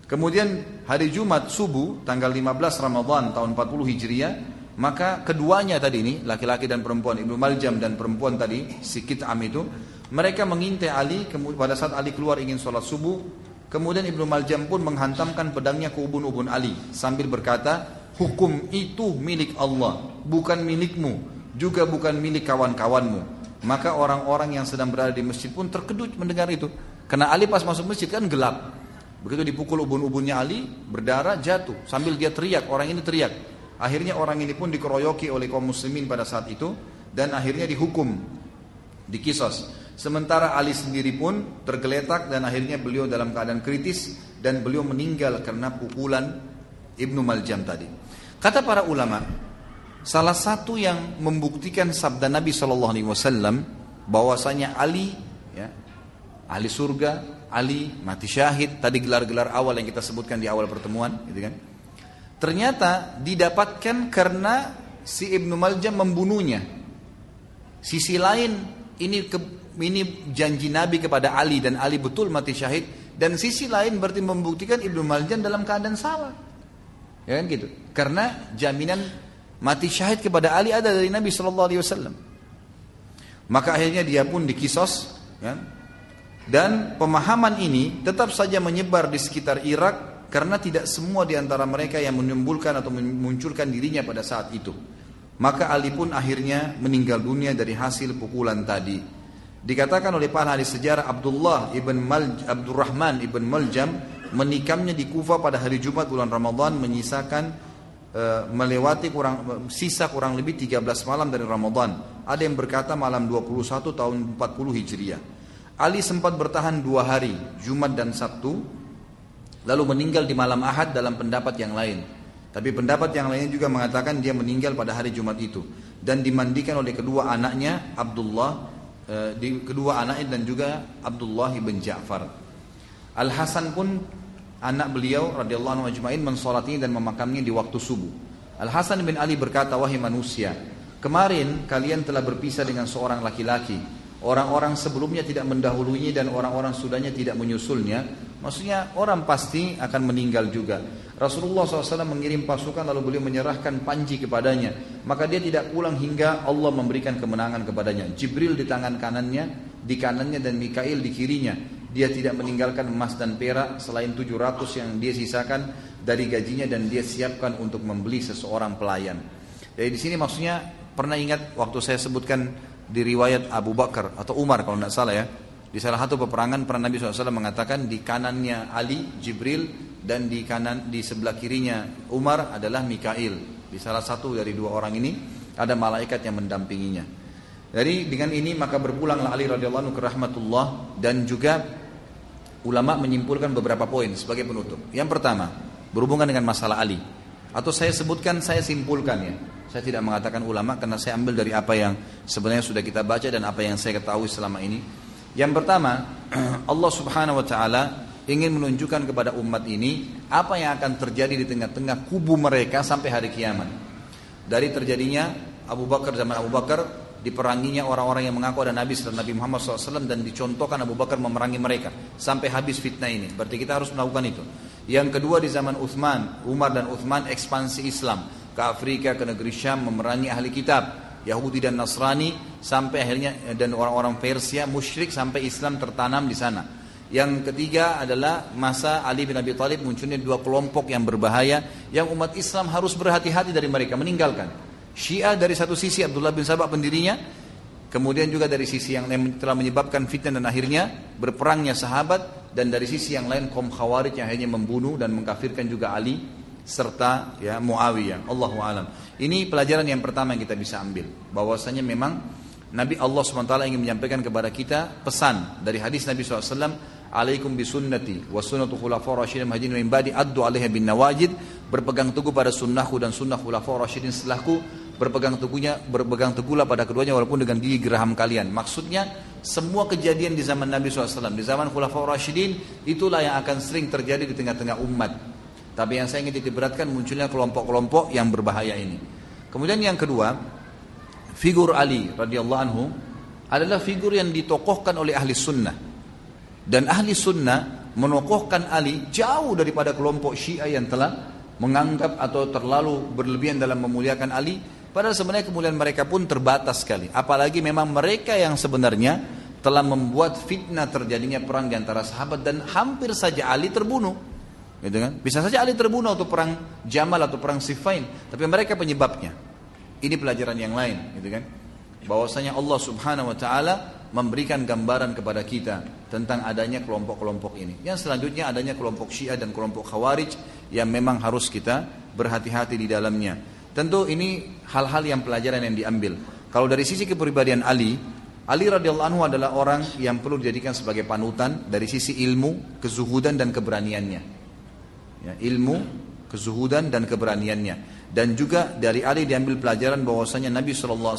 Kemudian hari Jumat subuh, tanggal 15 Ramadan tahun 40 Hijriah, maka keduanya tadi ini, laki-laki dan perempuan, Ibnu Maljam dan perempuan tadi, si Kitam itu, mereka mengintai Ali. Pada saat Ali keluar ingin sholat subuh, kemudian Ibnu Maljam pun menghantamkan pedangnya ke ubun-ubun Ali sambil berkata, hukum itu milik Allah, bukan milikmu, juga bukan milik kawan-kawanmu. Maka orang-orang yang sedang berada di masjid pun terkejut mendengar itu, karena Ali pas masuk masjid kan gelap. Begitu dipukul ubun-ubunnya Ali, berdarah, jatuh sambil dia teriak, orang ini teriak. Akhirnya orang ini pun dikeroyoki oleh kaum muslimin pada saat itu, dan akhirnya dihukum, dikisos. Sementara Ali sendiri pun tergeletak dan akhirnya beliau dalam keadaan kritis dan beliau meninggal karena pukulan Ibnu Maljam tadi. Kata para ulama, salah satu yang membuktikan sabda Nabi SAW bahwasanya Ali, ya, ahli surga, Ali mati syahid, tadi gelar-gelar awal yang kita sebutkan di awal pertemuan, gitu kan? Ternyata didapatkan karena si Ibnu Maljam membunuhnya. Sisi lain ini janji Nabi kepada Ali dan Ali betul mati syahid, dan sisi lain berarti membuktikan Ibnu Maljam dalam keadaan salah, ya kan gitu, karena jaminan mati syahid kepada Ali ada dari Nabi SAW. Maka akhirnya dia pun dikisos, ya? Dan pemahaman ini tetap saja menyebar di sekitar Irak karena tidak semua di antara mereka yang menimbulkan atau memunculkan dirinya pada saat itu. Maka Ali pun akhirnya meninggal dunia dari hasil pukulan tadi. Dikatakan oleh para ahli sejarah, Abdurrahman ibn Maljam menikamnya di Kufah pada hari Jumat bulan Ramadan menyisakan melewati sisa kurang lebih 13 malam dari Ramadan. Ada yang berkata malam 21 tahun 40 Hijriah. Ali sempat bertahan 2 hari, Jumat dan Sabtu, lalu meninggal di malam Ahad dalam pendapat yang lain. Tapi pendapat yang lainnya juga mengatakan dia meninggal pada hari Jumat itu dan dimandikan oleh kedua anaknya dan juga Abdullah bin Ja'far. Al Hasan pun anak beliau radhiyallahu anhu ajma'in mensolatinya dan memakamnya di waktu subuh. Al Hasan bin Ali berkata, wahai manusia, kemarin kalian telah berpisah dengan seorang laki-laki. Orang-orang sebelumnya tidak mendahulunya dan orang-orang sudahnya tidak menyusulnya. Maksudnya orang pasti akan meninggal juga. Rasulullah SAW mengirim pasukan lalu beliau menyerahkan panji kepadanya. Maka dia tidak pulang hingga Allah memberikan kemenangan kepadanya. Jibril di tangan kanannya, dan Mikail di kirinya. Dia tidak meninggalkan emas dan perak selain 700 yang dia sisakan dari gajinya dan dia siapkan untuk membeli seseorang pelayan. Jadi di sini maksudnya pernah ingat waktu saya sebutkan di riwayat Abu Bakar atau Umar kalau tidak salah ya. Di salah satu peperangan pernah Nabi SAW mengatakan di kanannya Ali, Jibril dan di sebelah kirinya Umar adalah Mikail. Di salah satu dari dua orang ini ada malaikat yang mendampinginya. Dari dengan ini maka berpulanglah Ali radhiyallahu anhu ke rahmatullah dan juga ulama menyimpulkan beberapa poin sebagai penutup. Yang pertama, berhubungan dengan masalah Ali. Atau saya sebutkan, saya simpulkan ya. Saya tidak mengatakan ulama karena saya ambil dari apa yang sebenarnya sudah kita baca dan apa yang saya ketahui selama ini. Yang pertama, Allah Subhanahu wa taala ingin menunjukkan kepada umat ini apa yang akan terjadi di tengah-tengah kubu mereka sampai hari kiamat. Dari terjadinya zaman Abu Bakar diperanginya orang-orang yang mengaku ada Nabi setelah Nabi Muhammad SAW dan dicontohkan Abu Bakar memerangi mereka sampai habis fitnah ini. Berarti kita harus melakukan itu. Yang kedua di zaman Umar dan Uthman ekspansi Islam ke Afrika, ke negeri Syam, memerangi ahli kitab Yahudi dan Nasrani sampai akhirnya dan orang-orang Persia musyrik sampai Islam tertanam di sana. Yang ketiga adalah masa Ali bin Abi Thalib munculnya dua kelompok yang berbahaya yang umat Islam harus berhati-hati dari mereka, meninggalkan. Syiah dari satu sisi Abdullah bin Sabah pendirinya, kemudian juga dari sisi yang telah menyebabkan fitnah dan akhirnya berperangnya sahabat, dan dari sisi yang lain kaum Khawarij yang akhirnya membunuh dan mengkafirkan juga Ali serta ya Muawiyah. Allahu a'lam. Ini pelajaran yang pertama yang kita bisa ambil, bahwasanya memang Nabi Allah SWT ingin menyampaikan kepada kita pesan dari hadis Nabi SAW, alaikum bisunnati wa sunnatu khulafaur rasyidin mahdiyyin min ba'di addu 'alaiha bin nawajid, berpegang teguh pada sunnahku dan sunnah khulafaur rasyidin setelahku, berpegang teguhlah pada keduanya walaupun dengan gigi geraham kalian. Maksudnya semua kejadian di zaman Nabi SAW, di zaman khulafaur rasyidin, itulah yang akan sering terjadi di tengah-tengah umat. Tapi yang saya ingin diberatkan munculnya kelompok-kelompok yang berbahaya ini. Kemudian yang kedua, figur Ali radhiyallahu anhu adalah figur yang ditokohkan oleh ahli sunnah. Dan ahli sunnah menokohkan Ali jauh daripada kelompok Syiah yang telah menganggap atau terlalu berlebihan dalam memuliakan Ali. Padahal sebenarnya kemuliaan mereka pun terbatas sekali. Apalagi memang mereka yang sebenarnya telah membuat fitnah terjadinya perang di antara sahabat dan hampir saja Ali terbunuh. Gitu kan? Bisa saja Ali terbunuh atau perang Jamal atau perang Siffin, tapi mereka penyebabnya. Ini pelajaran yang lain, gitu kan? Bahwasanya Allah Subhanahu wa taala memberikan gambaran kepada kita tentang adanya kelompok-kelompok ini. Yang selanjutnya adanya kelompok Syiah dan kelompok Khawarij yang memang harus kita berhati-hati di dalamnya. Tentu ini hal-hal yang pelajaran yang diambil. Kalau dari sisi kepribadian Ali radhiyallahu anhu adalah orang yang perlu dijadikan sebagai panutan dari sisi ilmu, kezuhudan dan keberaniannya. Ya, ilmu, kezuhudan dan keberaniannya. Dan juga dari Ali diambil pelajaran bahwasanya Nabi SAW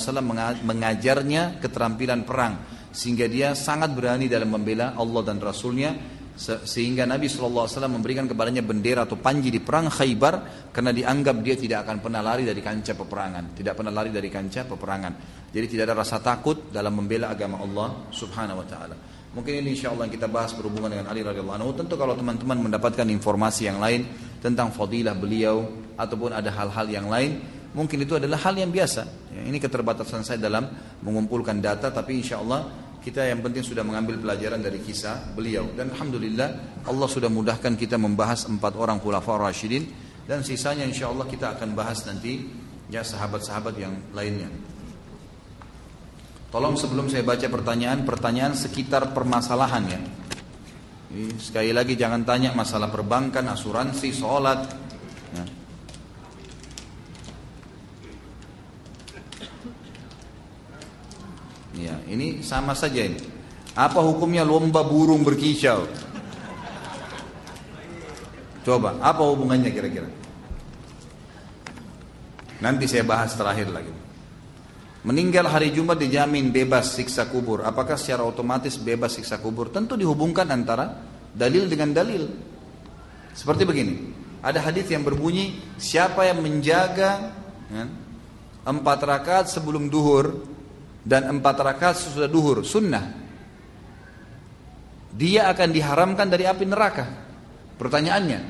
mengajarnya keterampilan perang sehingga dia sangat berani dalam membela Allah dan Rasulnya, sehingga Nabi SAW memberikan kepadanya bendera atau panji di perang Khaybar karena dianggap dia tidak akan pernah lari dari kancah peperangan, jadi tidak ada rasa takut dalam membela agama Allah Subhanahu wa taala. Mungkin ini insyaAllah yang kita bahas berhubungan dengan Ali radhiyallahu anhu. Tentu kalau teman-teman mendapatkan informasi yang lain tentang fadilah beliau ataupun ada hal-hal yang lain, mungkin itu adalah hal yang biasa ya, ini keterbatasan saya dalam mengumpulkan data, tapi insyaAllah kita yang penting sudah mengambil pelajaran dari kisah beliau. Dan alhamdulillah Allah sudah mudahkan kita membahas 4 orang khulafaur rasyidin, dan sisanya insyaAllah kita akan bahas nanti ya sahabat-sahabat yang lainnya. Tolong sebelum saya baca pertanyaan sekitar permasalahan ya. Sekali lagi jangan tanya masalah perbankan, asuransi, sholat. Ya. Ya, ini sama saja ini. Apa hukumnya lomba burung berkicau? Coba, apa hubungannya kira-kira? Nanti saya bahas terakhir lagi. Meninggal hari Jumat dijamin bebas siksa kubur. Apakah secara otomatis bebas siksa kubur? Tentu dihubungkan antara dalil dengan dalil. Seperti begini. Ada hadis yang berbunyi, siapa yang menjaga 4 rakaat sebelum duhur dan 4 rakaat sesudah duhur, sunnah, dia akan diharamkan dari api neraka. Pertanyaannya,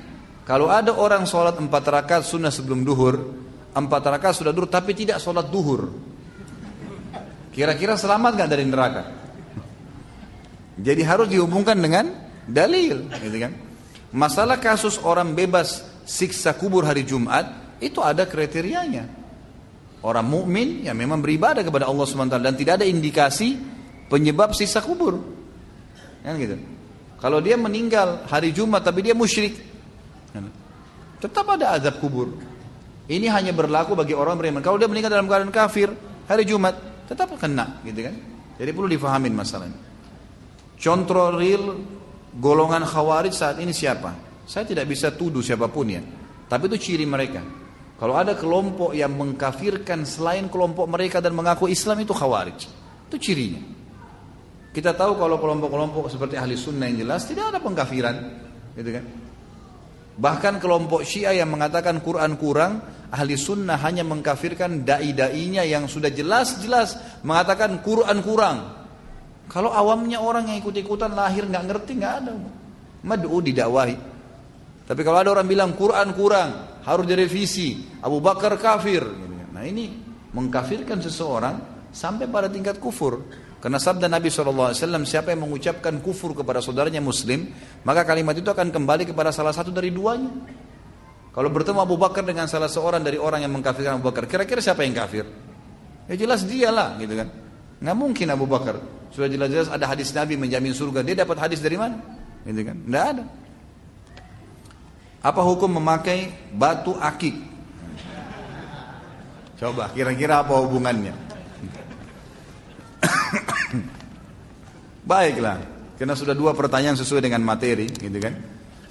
kalau ada orang sholat 4 rakaat sunnah sebelum duhur, 4 rakaat sudah duhur tapi tidak sholat duhur, kira-kira selamat gak dari neraka? Jadi harus dihubungkan dengan dalil, gitu kan? Masalah kasus orang bebas siksa kubur hari Jumat, itu ada kriterianya. Orang mukmin yang memang beribadah kepada Allah SWT dan tidak ada indikasi penyebab siksa kubur, kan gitu. Kalau dia meninggal hari Jumat tapi dia musyrik, tetap ada azab kubur. Ini hanya berlaku bagi orang beriman. Kalau dia meninggal dalam keadaan kafir hari Jumat, tetap kena, gitu kan? Jadi perlu difahamin masalahnya. Contoh real golongan khawarij saat ini siapa? Saya tidak bisa tuduh siapapun ya, tapi itu ciri mereka. Kalau ada kelompok yang mengkafirkan selain kelompok mereka dan mengaku Islam, itu khawarij. Itu cirinya. Kita tahu kalau kelompok-kelompok seperti ahli sunnah yang jelas tidak ada pengkafiran, gitu kan? Bahkan kelompok Syiah yang mengatakan Quran kurang, ahli sunnah hanya mengkafirkan dai-dainya yang sudah jelas-jelas mengatakan Quran kurang. Kalau awamnya orang yang ikut-ikutan lahir nggak ngerti, nggak ada. Mad'u didakwahi. Tapi kalau ada orang bilang Quran kurang, harus direvisi, Abu Bakar kafir. Nah ini mengkafirkan seseorang sampai pada tingkat kufur. Karena sabda Nabi SAW, siapa yang mengucapkan kufur kepada saudaranya muslim, maka kalimat itu akan kembali kepada salah satu dari duanya. Kalau bertemu Abu Bakar dengan salah seorang dari orang yang mengkafirkan Abu Bakar, kira-kira siapa yang kafir? Ya jelas dialah, gitu kan. Nggak mungkin Abu Bakar. Sudah jelas-jelas ada hadis Nabi menjamin surga. Dia dapat hadis dari mana? Gitu kan? Nggak ada. Apa hukum memakai batu akik? Coba kira-kira apa hubungannya? Baiklah, karena sudah 2 pertanyaan sesuai dengan materi, gitu kan?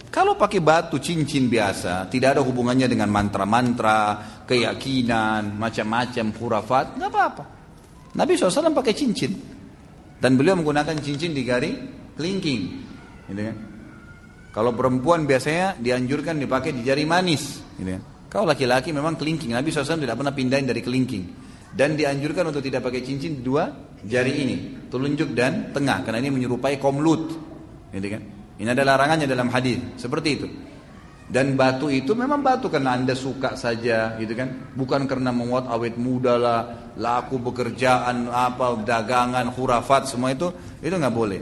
Kalau pakai batu cincin biasa, tidak ada hubungannya dengan mantra-mantra, keyakinan, macam-macam khurafat, nggak apa-apa. Nabi SAW pakai cincin, dan beliau menggunakan cincin di jari kelingking, gitu kan? Kalau perempuan biasanya dianjurkan dipakai di jari manis, gitu kan? Kalau laki-laki memang kelingking. Nabi SAW tidak pernah pindahin dari kelingking, dan dianjurkan untuk tidak pakai cincin 2 jari ini, telunjuk dan tengah, karena ini menyerupai komlut, gitu kan? Ini ada larangannya dalam hadis seperti itu. Dan batu itu memang batu karena Anda suka saja, gitu kan? Bukan karena menguat awet muda lah, laku pekerjaan apa, dagangan, khurafat, semua itu nggak boleh.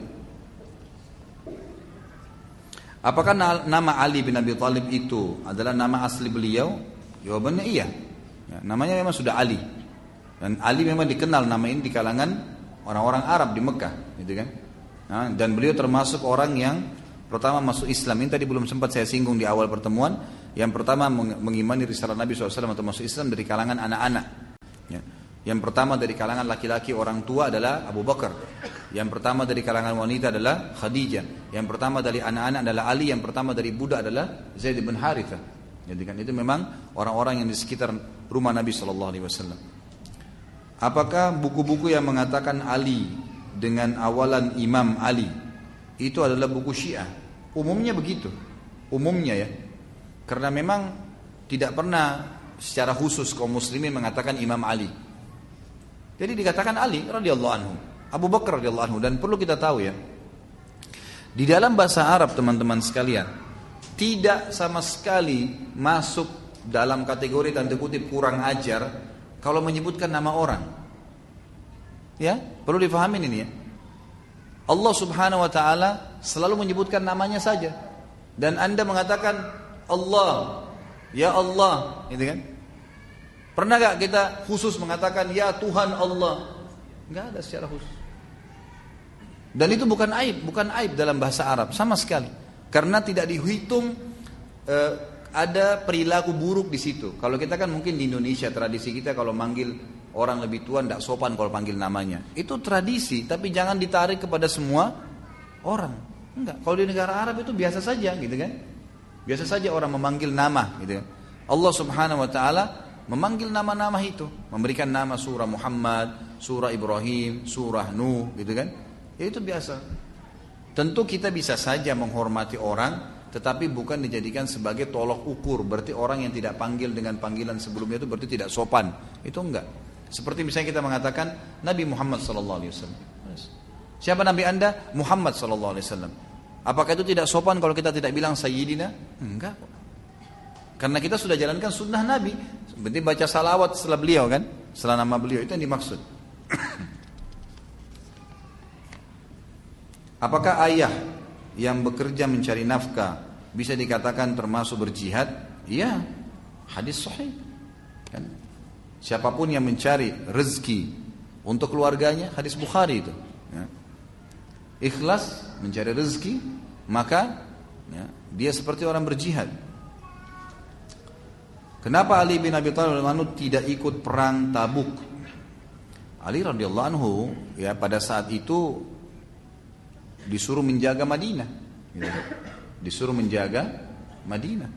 Apakah nama Ali bin Abi Thalib itu adalah nama asli beliau? Jawabannya iya. Ya, namanya memang sudah Ali. Dan Ali memang dikenal nama ini di kalangan orang-orang Arab di Mekah, gitu kan? Nah, dan beliau termasuk orang yang pertama masuk Islam. Ini tadi belum sempat saya singgung di awal pertemuan. Yang pertama mengimani risalah Nabi SAW atau masuk Islam dari kalangan anak-anak. Ya. Yang pertama dari kalangan laki-laki orang tua adalah Abu Bakar. Yang pertama dari kalangan wanita adalah Khadijah. Yang pertama dari anak-anak adalah Ali. Yang pertama dari budak adalah Zaid bin Harithah. Jadi kan itu memang orang-orang yang di sekitar rumah Nabi SAW. Apakah buku-buku yang mengatakan Ali dengan awalan Imam Ali itu adalah buku Syiah? Umumnya begitu. Umumnya ya. Karena memang tidak pernah secara khusus kaum muslimin mengatakan Imam Ali. Jadi dikatakan Ali radhiyallahu anhu, Abu Bakar radhiyallahu anhu. Dan perlu kita tahu ya, di dalam bahasa Arab teman-teman sekalian, tidak sama sekali masuk dalam kategori tanda kutip kurang ajar kalau menyebutkan nama orang. Ya, perlu difahamin ini ya. Allah Subhanahu wa taala selalu menyebutkan namanya saja. Dan Anda mengatakan Allah, ya Allah, gitu kan? Pernah gak kita khusus mengatakan ya Tuhan Allah? Gak ada secara khusus. Dan itu bukan aib dalam bahasa Arab sama sekali. Karena tidak dihitung ada perilaku buruk di situ. Kalau kita kan mungkin di Indonesia tradisi kita kalau manggil orang lebih tua tidak sopan kalau panggil namanya. Itu tradisi, tapi jangan ditarik kepada semua orang. Enggak. Kalau di negara Arab itu biasa saja, gitu kan? Biasa saja orang memanggil nama, gitu kan? Allah Subhanahu Wa Taala memanggil nama-nama itu, memberikan nama surah Muhammad, surah Ibrahim, surah Nuh, gitu kan? Ya itu biasa. Tentu kita bisa saja menghormati orang, tetapi bukan dijadikan sebagai tolok ukur. Berarti orang yang tidak panggil dengan panggilan sebelumnya itu berarti tidak sopan. Itu enggak. Seperti misalnya kita mengatakan Nabi Muhammad SAW. Siapa Nabi Anda? Muhammad SAW. Apakah itu tidak sopan kalau kita tidak bilang Sayyidina? Enggak. Karena kita sudah jalankan sunnah Nabi. Berarti baca salawat setelah beliau kan? Setelah nama beliau, itu yang dimaksud. Apakah ayah yang bekerja mencari nafkah bisa dikatakan termasuk berjihad? Iya, hadis sahih. Kan? Siapapun yang mencari rezeki untuk keluarganya, hadis Bukhari itu. Ya. Ikhlas mencari rezeki, maka ya, dia seperti orang berjihad. Kenapa Ali bin Abi Thalib tidak ikut perang Tabuk? Ali radhiyallahu anhu ya pada saat itu disuruh menjaga Madinah, disuruh menjaga Madinah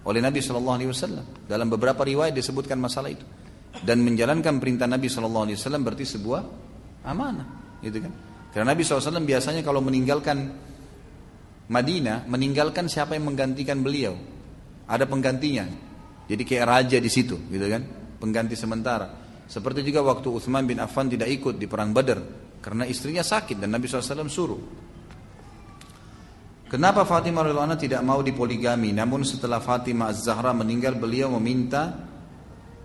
oleh Nabi SAW. Dalam beberapa riwayat disebutkan masalah itu. Dan menjalankan perintah Nabi SAW berarti sebuah amanah, gitu kan? Karena Nabi SAW biasanya kalau meninggalkan Madinah, meninggalkan siapa yang menggantikan beliau, ada penggantinya. Jadi kayak raja di situ, gitu kan? Pengganti sementara. Seperti juga waktu Utsman bin Affan tidak ikut di perang Badar karena istrinya sakit dan Nabi SAW suruh. Kenapa Fatimah radhiyallahu anha tidak mau dipoligami? Namun setelah Fatimah Az-Zahra meninggal, beliau meminta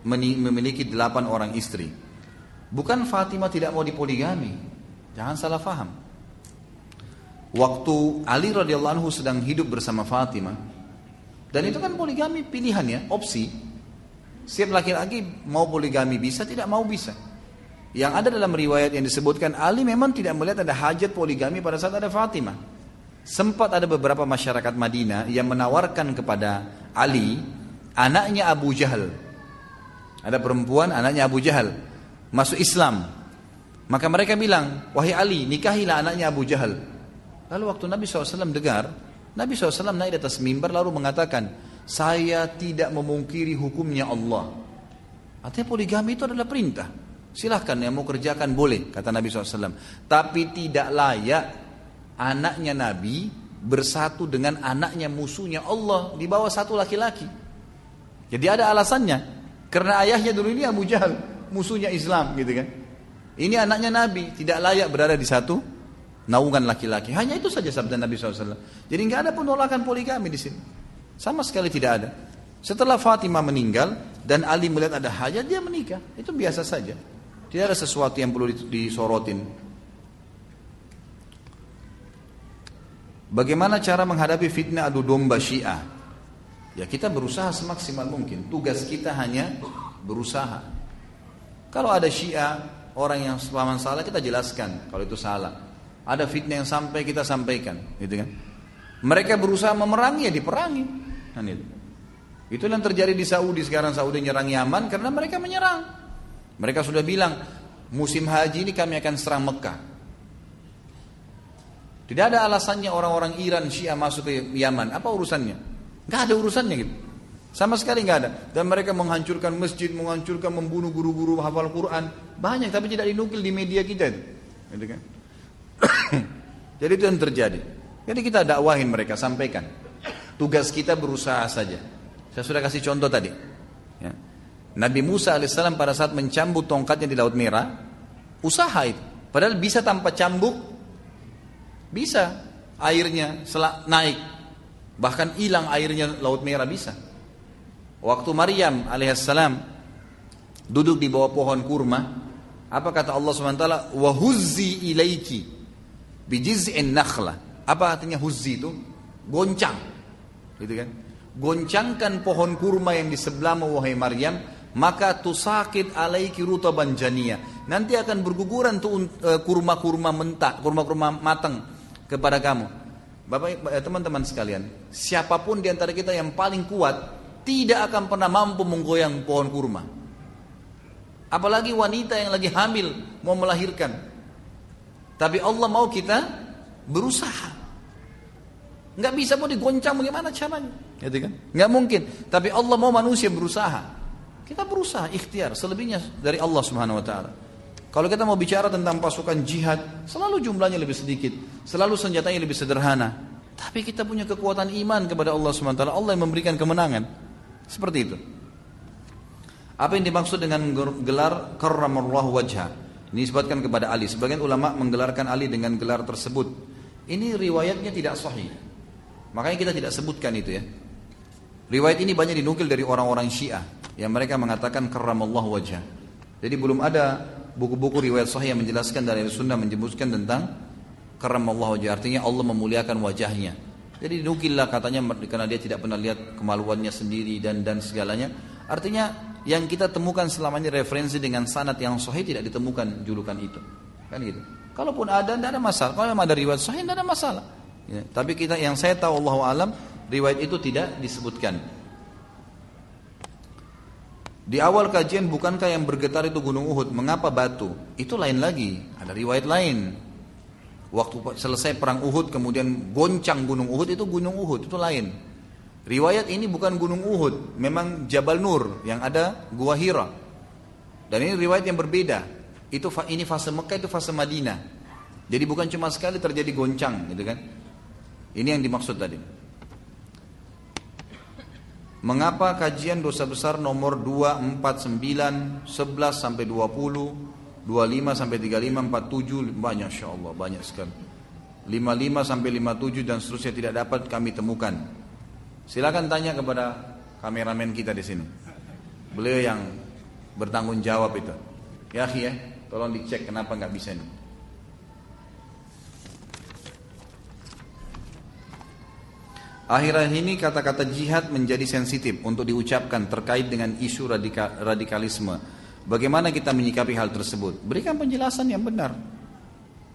memiliki 8 orang istri. Bukan Fatimah tidak mau dipoligami. Jangan salah faham. Waktu Ali radhiyallahu anhu sedang hidup bersama Fatimah, dan itu kan poligami pilihan ya, opsi. Setiap laki-laki mau poligami bisa, tidak mau bisa. Yang ada dalam riwayat yang disebutkan Ali memang tidak melihat ada hajat poligami pada saat ada Fatimah. Sempat ada beberapa masyarakat Madinah yang menawarkan kepada Ali anaknya Abu Jahal. Ada perempuan anaknya Abu Jahal masuk Islam. Maka mereka bilang, wahai Ali, nikahilah anaknya Abu Jahal. Lalu waktu Nabi SAW dengar, Nabi SAW naik di atas mimbar lalu mengatakan, saya tidak memungkiri hukumnya Allah. Artinya poligami itu adalah perintah. Silahkan yang mau kerjakan boleh, kata Nabi SAW. Tapi tidak layak anaknya Nabi bersatu dengan anaknya musuhnya Allah di bawah satu laki-laki. Jadi ada alasannya. Karena ayahnya dulu ini Abu Jahal, musuhnya Islam, gitu kan. Ini anaknya Nabi, tidak layak berada di satu naungan laki-laki. Hanya itu saja sabda Nabi SAW. Jadi nggak ada penolakan poligami di sini. Sama sekali tidak ada. Setelah Fatimah meninggal dan Ali melihat ada hajat, dia menikah. Itu biasa saja. Tidak ada sesuatu yang perlu disorotin. Bagaimana cara menghadapi fitnah adu domba Syiah? Ya kita berusaha semaksimal mungkin. Tugas kita hanya berusaha. Kalau ada Syiah, orang yang paham salah kita jelaskan kalau itu salah. Ada fitnah yang sampai kita sampaikan, gitu kan? Mereka berusaha memerangi, ya diperangi. Nah, itu yang terjadi di Saudi sekarang. Saudi nyerang Yaman karena mereka menyerang. Mereka sudah bilang musim haji ini kami akan serang Mekah. Tidak ada alasannya orang-orang Iran Syiah masuk ke Yaman. Apa urusannya? Nggak ada urusannya gitu. Sama sekali nggak ada. Dan mereka menghancurkan masjid, menghancurkan, membunuh guru-guru hafal Quran. Banyak tapi tidak dinukil di media kita itu. Gitu kan? Jadi itu yang terjadi. Jadi kita dakwahin mereka, sampaikan. Tugas kita berusaha saja. Saya sudah kasih contoh tadi. Ya. Nabi Musa alaihissalam pada saat mencambuk tongkatnya di Laut Merah, usaha itu. Padahal bisa tanpa cambuk, bisa airnya naik, bahkan hilang airnya Laut Merah bisa. Waktu Maryam alaihissalam duduk di bawah pohon kurma, apa kata Allah SWT? Wa huzzi ilaiki bijiz'in nakhlah. Apa artinya huzzi itu? Goncang, gitu kan? Goncangkan pohon kurma yang di sebelahmu wahai Maryam, maka tusakit alaiki rutaban janiyah. Nanti akan berguguran tuh kurma-kurma mentah, kurma-kurma matang kepada kamu. Bapak, teman-teman sekalian, siapapun di antara kita yang paling kuat tidak akan pernah mampu menggoyang pohon kurma. Apalagi wanita yang lagi hamil mau melahirkan. Tapi Allah mau kita berusaha. Nggak bisa mau digoncang bagaimana caranya, gitu kan? Nggak mungkin. Tapi Allah mau manusia berusaha. Kita berusaha, ikhtiar. Selebihnya dari Allah Subhanahu Wa Taala. Kalau kita mau bicara tentang pasukan jihad, selalu jumlahnya lebih sedikit, selalu senjatanya lebih sederhana. Tapi kita punya kekuatan iman kepada Allah Subhanahu Wa Taala. Allah yang memberikan kemenangan. Seperti itu. Apa yang dimaksud dengan gelar karramallahu wajha? Ini disebutkan kepada Ali. Sebagian ulama menggelarkan Ali dengan gelar tersebut. Ini riwayatnya tidak sahih. Makanya kita tidak sebutkan itu ya. Riwayat ini banyak dinukil dari orang-orang Syiah yang mereka mengatakan karramallahu wajha. Jadi belum ada buku-buku riwayat sahih yang menjelaskan dari sunnah menyebutkan tentang karramallahu wajha, artinya Allah memuliakan wajahnya. Jadi dinukillah katanya karena dia tidak pernah lihat kemaluannya sendiri dan segalanya. Artinya yang kita temukan selama ini referensi dengan sanad yang sahih tidak ditemukan julukan itu. Kan gitu. Kalaupun ada tidak ada masalah. Kalau memang ada riwayat sahih tidak ada masalah. Ya, tapi kita yang saya tahu Allahu alam riwayat itu tidak disebutkan. Di awal kajian bukankah yang bergetar itu gunung Uhud? Mengapa batu? Itu lain lagi. Ada riwayat lain. Waktu selesai perang Uhud kemudian goncang gunung Uhud, itu gunung Uhud, itu lain. Riwayat ini bukan gunung Uhud, memang Jabal Nur yang ada Gua Hira. Dan ini riwayat yang berbeda. Ini fase Mekah, itu fase Madinah. Jadi bukan cuma sekali terjadi goncang, gitu kan? Ini yang dimaksud tadi. Mengapa kajian dosa besar nomor 2, 4, 9, 11 sampai 20, 25 sampai 35, 47, banyak insyaallah, banyak sekali. 55 sampai 57 dan seterusnya tidak dapat kami temukan. Silakan tanya kepada kameramen kita di sini. Beliau yang bertanggung jawab itu. Ya, tolong dicek kenapa nggak bisa nih. Akhir-akhir ini kata-kata jihad menjadi sensitif untuk diucapkan terkait dengan isu radikalisme. Bagaimana kita menyikapi hal tersebut? Berikan penjelasan yang benar.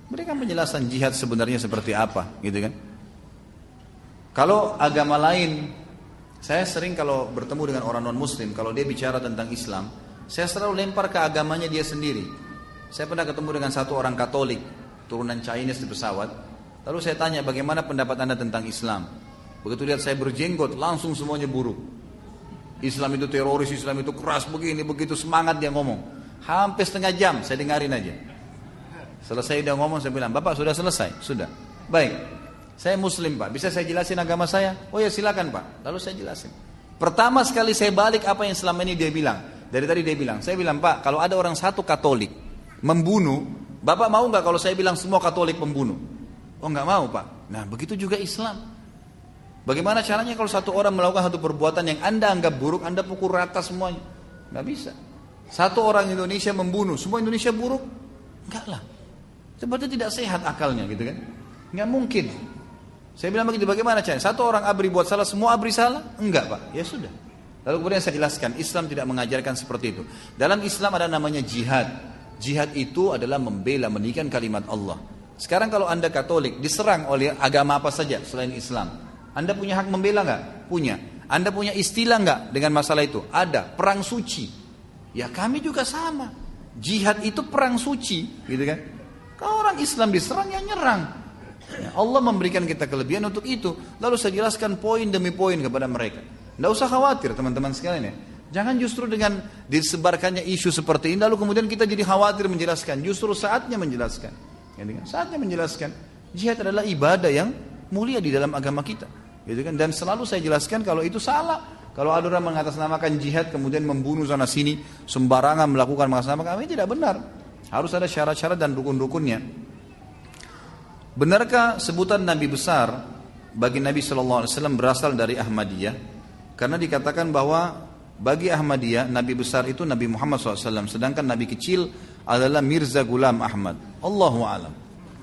Berikan penjelasan jihad sebenarnya seperti apa, gitu kan? Kalau agama lain, saya sering kalau bertemu dengan orang non-muslim, kalau dia bicara tentang Islam, saya selalu lempar ke agamanya dia sendiri. Saya pernah ketemu dengan satu orang Katolik, turunan Chinese di pesawat. Lalu saya tanya, bagaimana pendapat Anda tentang Islam? Begitu lihat saya berjenggot, langsung semuanya buruk. Islam itu teroris, Islam itu keras, begini, begitu semangat dia ngomong. Hampir setengah jam saya dengarin aja. Selesai dia ngomong, saya bilang, Bapak sudah selesai? Sudah. Baik, saya Muslim Pak, bisa saya jelasin agama saya? Oh ya silakan Pak. Lalu saya jelasin. Pertama sekali saya balik apa yang selama ini dia bilang. Dari tadi dia bilang, saya bilang Pak, kalau ada orang satu Katolik membunuh, Bapak mau nggak kalau saya bilang semua Katolik membunuh? Oh nggak mau Pak. Nah begitu juga Islam. Bagaimana caranya kalau satu orang melakukan satu perbuatan yang Anda anggap buruk, Anda pukul rata semuanya? Nggak bisa. Satu orang Indonesia membunuh, semua Indonesia buruk? Enggak lah. Seperti tidak sehat akalnya gitu kan. Nggak mungkin. Saya bilang begitu, bagaimana caranya? Satu orang ABRI buat salah, semua ABRI salah? Enggak Pak, ya sudah. Lalu kemudian saya jelaskan, Islam tidak mengajarkan seperti itu. Dalam Islam ada namanya jihad. Jihad itu adalah membela, meninggikan kalimat Allah. Sekarang kalau Anda Katolik, diserang oleh agama apa saja selain Islam, Anda punya hak membela nggak? Punya. Anda punya istilah nggak dengan masalah itu? Ada. Perang suci. Ya kami juga sama. Jihad itu perang suci, gitu kan? Kalau orang Islam diserang ya nyerang. Ya, Allah memberikan kita kelebihan untuk itu. Lalu saya jelaskan poin demi poin kepada mereka. Nggak usah khawatir teman-teman sekalian ya. Jangan justru dengan disebarkannya isu seperti ini lalu kemudian kita jadi khawatir menjelaskan. Justru saatnya menjelaskan. Ya, saatnya menjelaskan. Jihad adalah ibadah yang mulia di dalam agama kita. Gitu kan? Dan selalu saya jelaskan kalau itu salah. Kalau ada orang mengatasnamakan jihad kemudian membunuh sana sini sembarangan melakukan mengatasnamakan, ini tidak benar. Harus ada syarat-syarat dan rukun-rukunnya. Benarkah sebutan Nabi besar bagi Nabi SAW berasal dari Ahmadiyah? Karena dikatakan bahwa bagi Ahmadiyah Nabi besar itu Nabi Muhammad SAW, sedangkan Nabi kecil adalah Mirza Ghulam Ahmad. Allahu a'lam.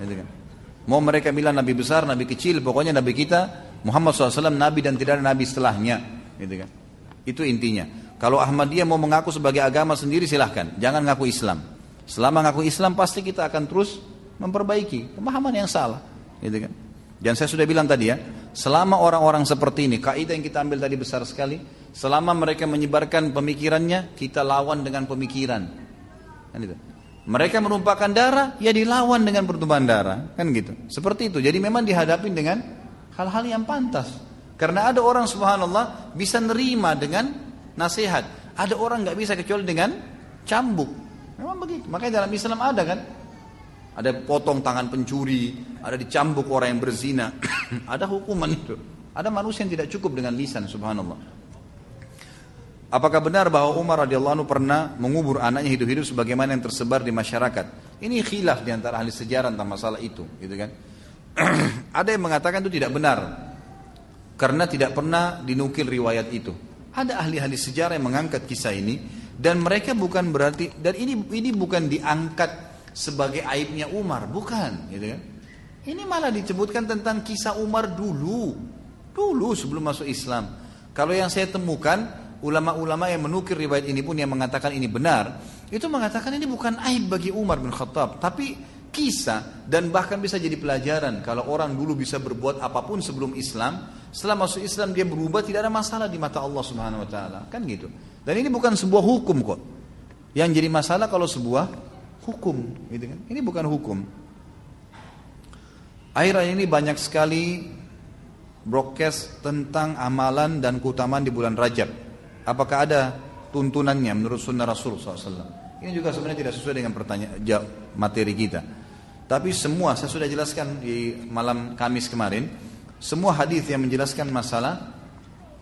Gitu kan? Mau mereka bilang Nabi besar, Nabi kecil, pokoknya Nabi kita Muhammad SAW Nabi dan tidak ada Nabi setelahnya, gitu kan? Itu intinya. Kalau Ahmadiyah mau mengaku sebagai agama sendiri silahkan, jangan ngaku Islam. Selama ngaku Islam pasti kita akan terus memperbaiki pemahaman yang salah, gitu kan? Dan saya sudah bilang tadi ya, selama orang-orang seperti ini, kaidah yang kita ambil tadi besar sekali, selama mereka menyebarkan pemikirannya, kita lawan dengan pemikiran. Kan gitu. Mereka menumpahkan darah, ya dilawan dengan pertumpahan darah, kan gitu. Seperti itu. Jadi memang dihadapi dengan hal-hal yang pantas. Karena ada orang subhanallah bisa nerima dengan nasihat. Ada orang nggak bisa kecuali dengan cambuk. Memang begitu. Makanya dalam Islam ada kan? Ada potong tangan pencuri, ada dicambuk orang yang berzina. Ada hukuman itu. Ada manusia yang tidak cukup dengan lisan subhanallah. Apakah benar bahwa Umar radhiyallahu anhu pernah mengubur anaknya hidup-hidup sebagaimana yang tersebar di masyarakat? Ini khilaf di antara ahli sejarah tentang masalah itu, gitu kan? Ada yang mengatakan itu tidak benar karena tidak pernah dinukil riwayat itu. Ada ahli-ahli sejarah yang mengangkat kisah ini dan mereka bukan berarti, dan ini bukan diangkat sebagai aibnya Umar, bukan, gitu kan? Ini malah disebutkan tentang kisah Umar dulu sebelum masuk Islam. Kalau yang saya temukan ulama-ulama yang menukir riwayat ini pun yang mengatakan ini benar, itu mengatakan ini bukan aib bagi Umar bin Khattab, tapi kisah dan bahkan bisa jadi pelajaran kalau orang dulu bisa berbuat apapun sebelum Islam, setelah masuk Islam dia berubah, tidak ada masalah di mata Allah Subhanahu wa taala, kan gitu. Dan ini bukan sebuah hukum kok. Yang jadi masalah kalau sebuah hukum, gitu kan. Ini bukan hukum. Akhir-akhir ini banyak sekali broadcast tentang amalan dan keutamaan di bulan Rajab. Apakah ada tuntunannya menurut sunnah Rasul SAW? Ini juga sebenarnya tidak sesuai dengan materi kita. Tapi semua, saya sudah jelaskan di malam Kamis kemarin, semua hadis yang menjelaskan masalah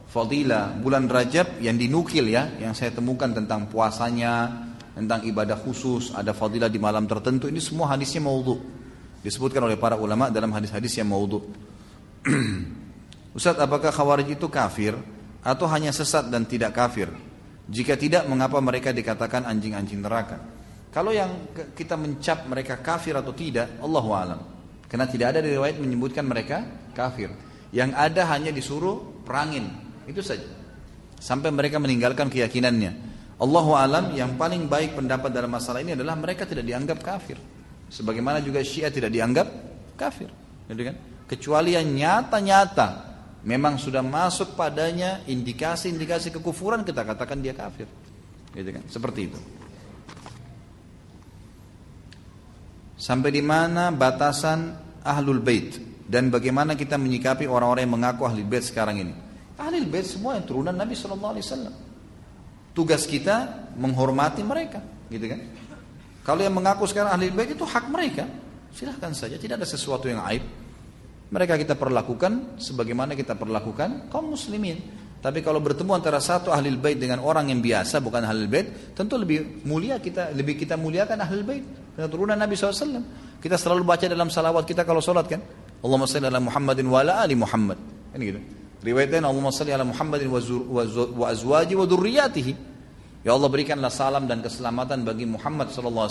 fadilah bulan Rajab yang dinukil ya, yang saya temukan tentang puasanya, tentang ibadah khusus, ada fadilah di malam tertentu, ini semua hadisnya maudhu. Disebutkan oleh para ulama dalam hadis-hadis yang maudhu. Ustaz, apakah Khawarij itu kafir atau hanya sesat dan tidak kafir? Jika tidak, mengapa mereka dikatakan anjing-anjing neraka? Kalau yang kita mencap mereka kafir atau tidak, Allahu a'lam. Karena tidak ada riwayat menyebutkan mereka kafir. Yang ada hanya disuruh perangin, itu saja. Sampai mereka meninggalkan keyakinannya. Allahu a'lam, yang paling baik pendapat dalam masalah ini adalah mereka tidak dianggap kafir. Sebagaimana juga Syiah tidak dianggap kafir, gitu kan? Kecuali yang nyata-nyata memang sudah masuk padanya indikasi-indikasi kekufuran, kita katakan dia kafir, gitu kan? Seperti itu. Sampai di mana batasan ahlul bait dan bagaimana kita menyikapi orang-orang yang mengaku ahlul bait sekarang ini? Ahlul bait semua yang turunan Nabi SAW. Tugas kita menghormati mereka, gitu kan? Kalau yang mengaku sekarang ahlul bait itu hak mereka, silahkan saja, tidak ada sesuatu yang aib. Mereka kita perlakukan sebagaimana kita perlakukan kaum muslimin. Tapi kalau bertemu antara satu ahlul bait dengan orang yang biasa bukan ahlul bait, tentu lebih kita muliakan ahlul bait karena turunan Nabi SAW. Kita selalu baca dalam salawat kita kalau sholat kan, Allahumma salli ala Muhammadin wa ala ali Muhammad, kan gitu. Riwayatnya Allahumma salli ala Muhammadin wa azwaji wa dzurriyyatihi. Ya Allah, berikanlah salam dan keselamatan bagi Muhammad SAW,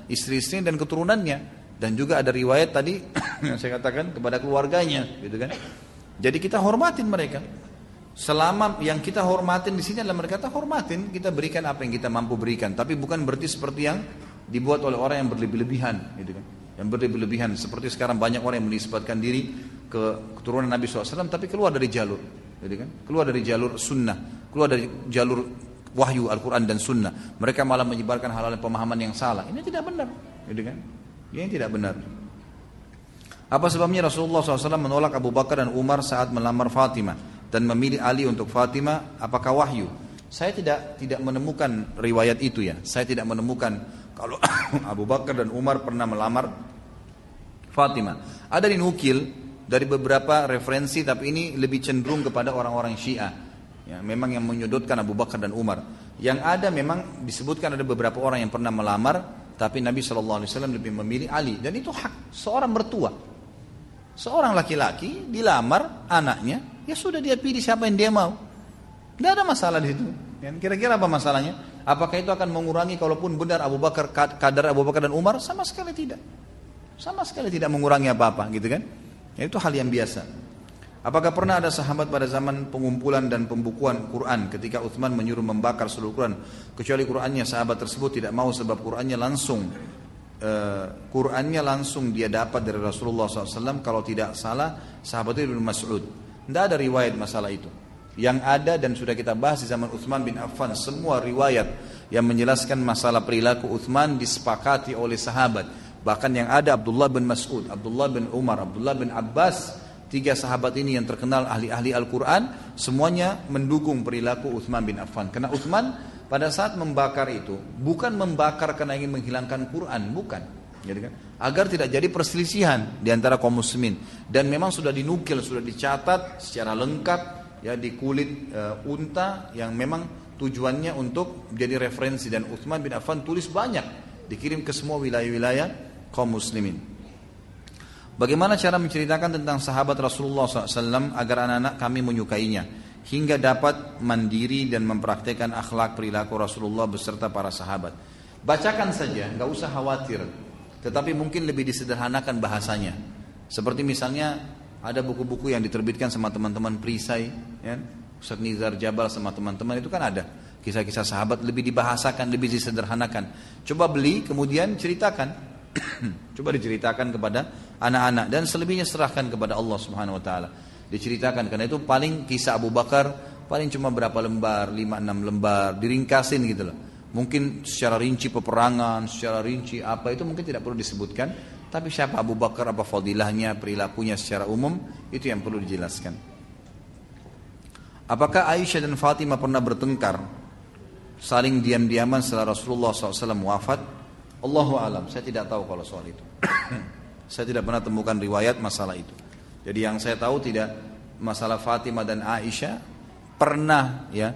istri-istri dan keturunannya. Dan juga ada riwayat tadi yang saya katakan kepada keluarganya, gitu kan. Jadi kita hormatin mereka. Selama yang kita hormatin di sini adalah mereka, kita hormatin, kita berikan apa yang kita mampu berikan. Tapi bukan berarti seperti yang dibuat oleh orang yang berlebih-lebihan, gitu kan. Yang berlebih-lebihan seperti sekarang banyak orang yang menisbatkan diri ke keturunan Nabi SAW, tapi keluar dari jalur, gitu kan. Keluar dari jalur sunnah, keluar dari jalur wahyu Al-Quran dan sunnah. Mereka malah menyebarkan hal-hal pemahaman yang salah. Ini tidak benar, gitu kan. Ini tidak benar. Apa sebabnya Rasulullah SAW menolak Abu Bakar dan Umar saat melamar Fatimah dan memilih Ali untuk Fatimah? Apakah wahyu? Saya tidak menemukan riwayat itu ya. Saya tidak menemukan kalau Abu Bakar dan Umar pernah melamar Fatimah. Ada dinukil dari beberapa referensi, tapi ini lebih cenderung kepada orang-orang Syiah. Ya, memang yang menyudutkan Abu Bakar dan Umar. Yang ada memang disebutkan ada beberapa orang yang pernah melamar, tapi Nabi SAW lebih memilih Ali. Dan itu hak seorang mertua. Seorang laki-laki dilamar anaknya, ya sudah dia pilih siapa yang dia mau. Tidak ada masalah di situ. Kira-kira apa masalahnya? Apakah itu akan mengurangi kalaupun benar Abu Bakar, kadar Abu Bakar dan Umar? Sama sekali tidak. Sama sekali tidak mengurangi apa-apa, gitu kan? Ya, itu hal yang biasa. Apakah pernah ada sahabat pada zaman pengumpulan dan pembukuan Quran ketika Uthman menyuruh membakar seluruh Quran, kecuali Qurannya sahabat tersebut tidak mau sebab Qurannya langsung dia dapat dari Rasulullah SAW, kalau tidak salah sahabat itu Ibnu Mas'ud. Tidak ada riwayat masalah itu. Yang ada dan sudah kita bahas di zaman Uthman bin Affan, semua riwayat yang menjelaskan masalah perilaku Uthman disepakati oleh sahabat. Bahkan yang ada Abdullah bin Mas'ud, Abdullah bin Umar, Abdullah bin Abbas, 3 sahabat ini yang terkenal ahli-ahli Al-Quran, semuanya mendukung perilaku Uthman bin Affan. Karena Uthman pada saat membakar itu bukan membakar karena ingin menghilangkan Quran, bukan, gitu kan? Agar tidak jadi perselisihan di antara kaum muslimin. Dan memang sudah dinukil, sudah dicatat secara lengkap ya di kulit unta yang memang tujuannya untuk jadi referensi. Dan Uthman bin Affan tulis banyak, dikirim ke semua wilayah-wilayah kaum muslimin. Bagaimana cara menceritakan tentang sahabat Rasulullah SAW agar anak-anak kami menyukainya hingga dapat mandiri dan mempraktekkan akhlak perilaku Rasulullah beserta para sahabat? Bacakan saja, nggak usah khawatir. Tetapi mungkin lebih disederhanakan bahasanya. Seperti misalnya ada buku-buku yang diterbitkan sama teman-teman perisai, ya? Ustaz Nizar Jabal sama teman-teman itu kan ada kisah-kisah sahabat, lebih dibahasakan, lebih disederhanakan. Coba beli, kemudian ceritakan. Coba diceritakan kepada anak-anak dan selebihnya serahkan kepada Allah Subhanahu wa taala. Diceritakan, karena itu paling kisah Abu Bakar paling cuma berapa lembar, 5-6 lembar, diringkasin gitu loh. Mungkin secara rinci peperangan, secara rinci apa itu mungkin tidak perlu disebutkan, tapi siapa Abu Bakar, apa fadilahnya, perilakunya secara umum, itu yang perlu dijelaskan. Apakah Aisyah dan Fatimah pernah bertengkar saling diam-diaman setelah Rasulullah SAW wafat? Allahu alam, saya tidak tahu kalau soal itu. Saya tidak pernah temukan riwayat masalah itu. Jadi yang saya tahu tidak, masalah Fatimah dan Aisyah pernah ya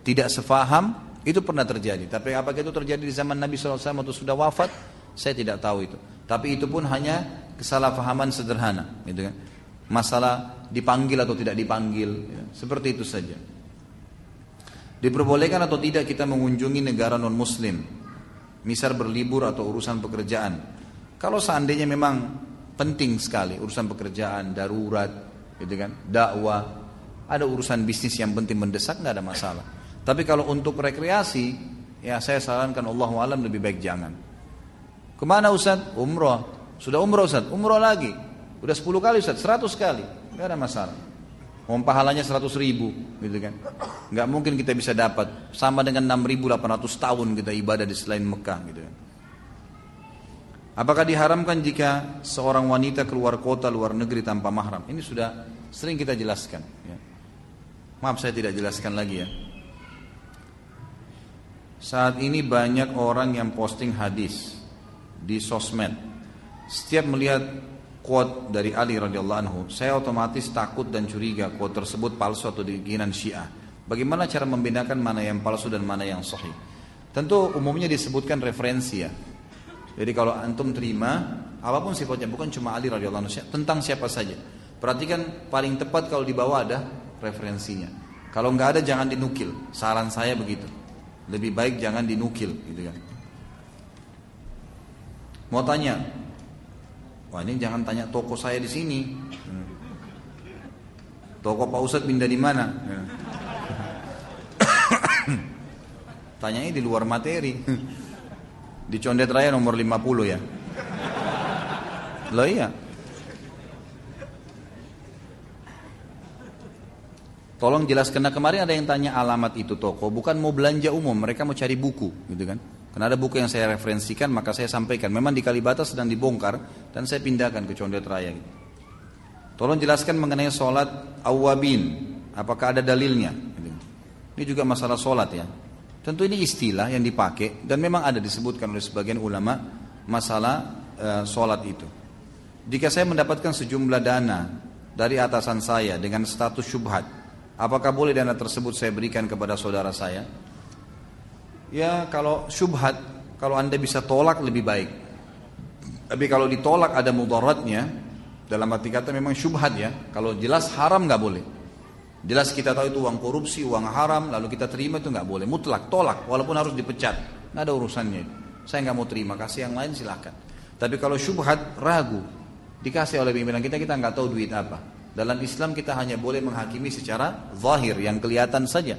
tidak sefaham, itu pernah terjadi. Tapi apakah itu terjadi di zaman Nabi SAW atau sudah wafat? Saya tidak tahu itu. Tapi itu pun hanya kesalahpahaman sederhana, gitu kan? Masalah dipanggil atau tidak dipanggil, ya. Seperti itu saja. Diperbolehkan atau tidak kita mengunjungi negara non-Muslim, misal berlibur atau urusan pekerjaan? Kalau seandainya memang penting sekali, urusan pekerjaan, darurat, gitu kan, dakwah, ada urusan bisnis yang penting mendesak, nggak ada masalah. Tapi kalau untuk rekreasi, ya saya sarankan Allahu alam lebih baik jangan. Kemana Ustaz? Umroh. Sudah umroh Ustaz? Umroh lagi. Udah 10 kali Ustaz, 100 kali, nggak ada masalah. Pahalanya 100.000, gitu kan? Nggak mungkin kita bisa dapat sama dengan 6.800 tahun kita ibadah di selain Mekah, gitu kan? Apakah diharamkan jika seorang wanita keluar kota, luar negeri tanpa mahram? Ini sudah sering kita jelaskan. Ya. Maaf saya tidak jelaskan lagi ya. Saat ini banyak orang yang posting hadis di sosmed. Setiap melihat quote dari Ali radhiyallahu anhu, saya otomatis takut dan curiga quote tersebut palsu atau dikinan Syiah. Bagaimana cara membedakan mana yang palsu dan mana yang sahih? Tentu umumnya disebutkan referensi ya. Jadi kalau antum terima apapun sifatnya, bukan cuma Ali radhiyallahu anhu, tentang siapa saja, perhatikan paling tepat kalau di bawah ada referensinya. Kalau nggak ada jangan dinukil. Saran saya begitu. Lebih baik jangan dinukil, gitu kan. Mau tanya, wah ini jangan tanya toko saya di sini. Toko Pak Ustadz pindah di mana? Tanyanya di luar materi. Di Condet Raya nomor 50 ya. Loh iya. Tolong jelaskan. Nah, kemarin ada yang tanya alamat itu toko, bukan mau belanja umum, mereka mau cari buku, gitu kan. Karena ada buku yang saya referensikan, maka saya sampaikan. Memang di Kalibata sedang dibongkar dan saya pindahkan ke Condet Raya. Gitu. Tolong jelaskan mengenai sholat awabin, apakah ada dalilnya? Gitu. Ini juga masalah sholat ya. Tentu ini istilah yang dipakai dan memang ada disebutkan oleh sebagian ulama masalah sholat itu. Jika saya mendapatkan sejumlah dana dari atasan saya dengan status syubhat, apakah boleh dana tersebut saya berikan kepada saudara saya? Ya kalau syubhat, kalau anda bisa tolak lebih baik. Tapi kalau ditolak ada mudaratnya, dalam arti kata memang syubhat ya. Kalau jelas haram nggak boleh. Jelas kita tahu itu uang korupsi, uang haram, lalu kita terima itu nggak boleh. Mutlak, tolak, walaupun harus dipecat. Nggak ada urusannya itu. Saya nggak mau terima, kasih yang lain silahkan. Tapi kalau syubhat, ragu, dikasih oleh pimpinan kita nggak tahu duit apa. Dalam Islam kita hanya boleh menghakimi secara zahir, yang kelihatan saja.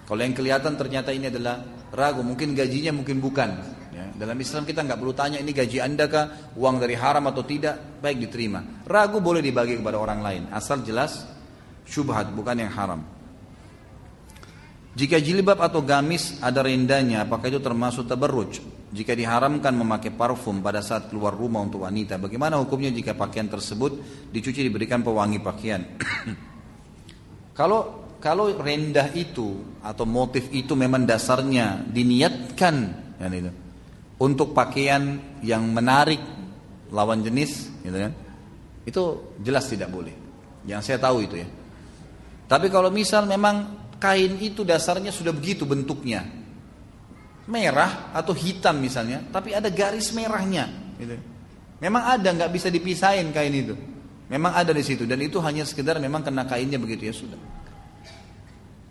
Kalau yang kelihatan ternyata ini adalah ragu, mungkin gajinya mungkin bukan. Ya, dalam Islam kita nggak perlu tanya ini gaji anda kah, uang dari haram atau tidak, baik diterima. Ragu boleh dibagi kepada orang lain, asal jelas syubhat, bukan yang haram. Jika jilbab atau gamis ada rendanya, apakah itu termasuk tabarruj? Jika diharamkan memakai parfum pada saat keluar rumah untuk wanita, bagaimana hukumnya jika pakaian tersebut dicuci diberikan pewangi pakaian? Kalau rendah itu atau motif itu memang dasarnya diniatkan kan itu, untuk pakaian yang menarik lawan jenis, gitu kan? Itu jelas tidak boleh. Yang saya tahu itu ya. Tapi kalau misal memang kain itu dasarnya sudah begitu bentuknya, merah atau hitam misalnya, tapi ada garis merahnya, gitu. Memang ada, nggak bisa dipisahin kain itu. Memang ada di situ dan itu hanya sekedar memang kena kainnya begitu ya sudah.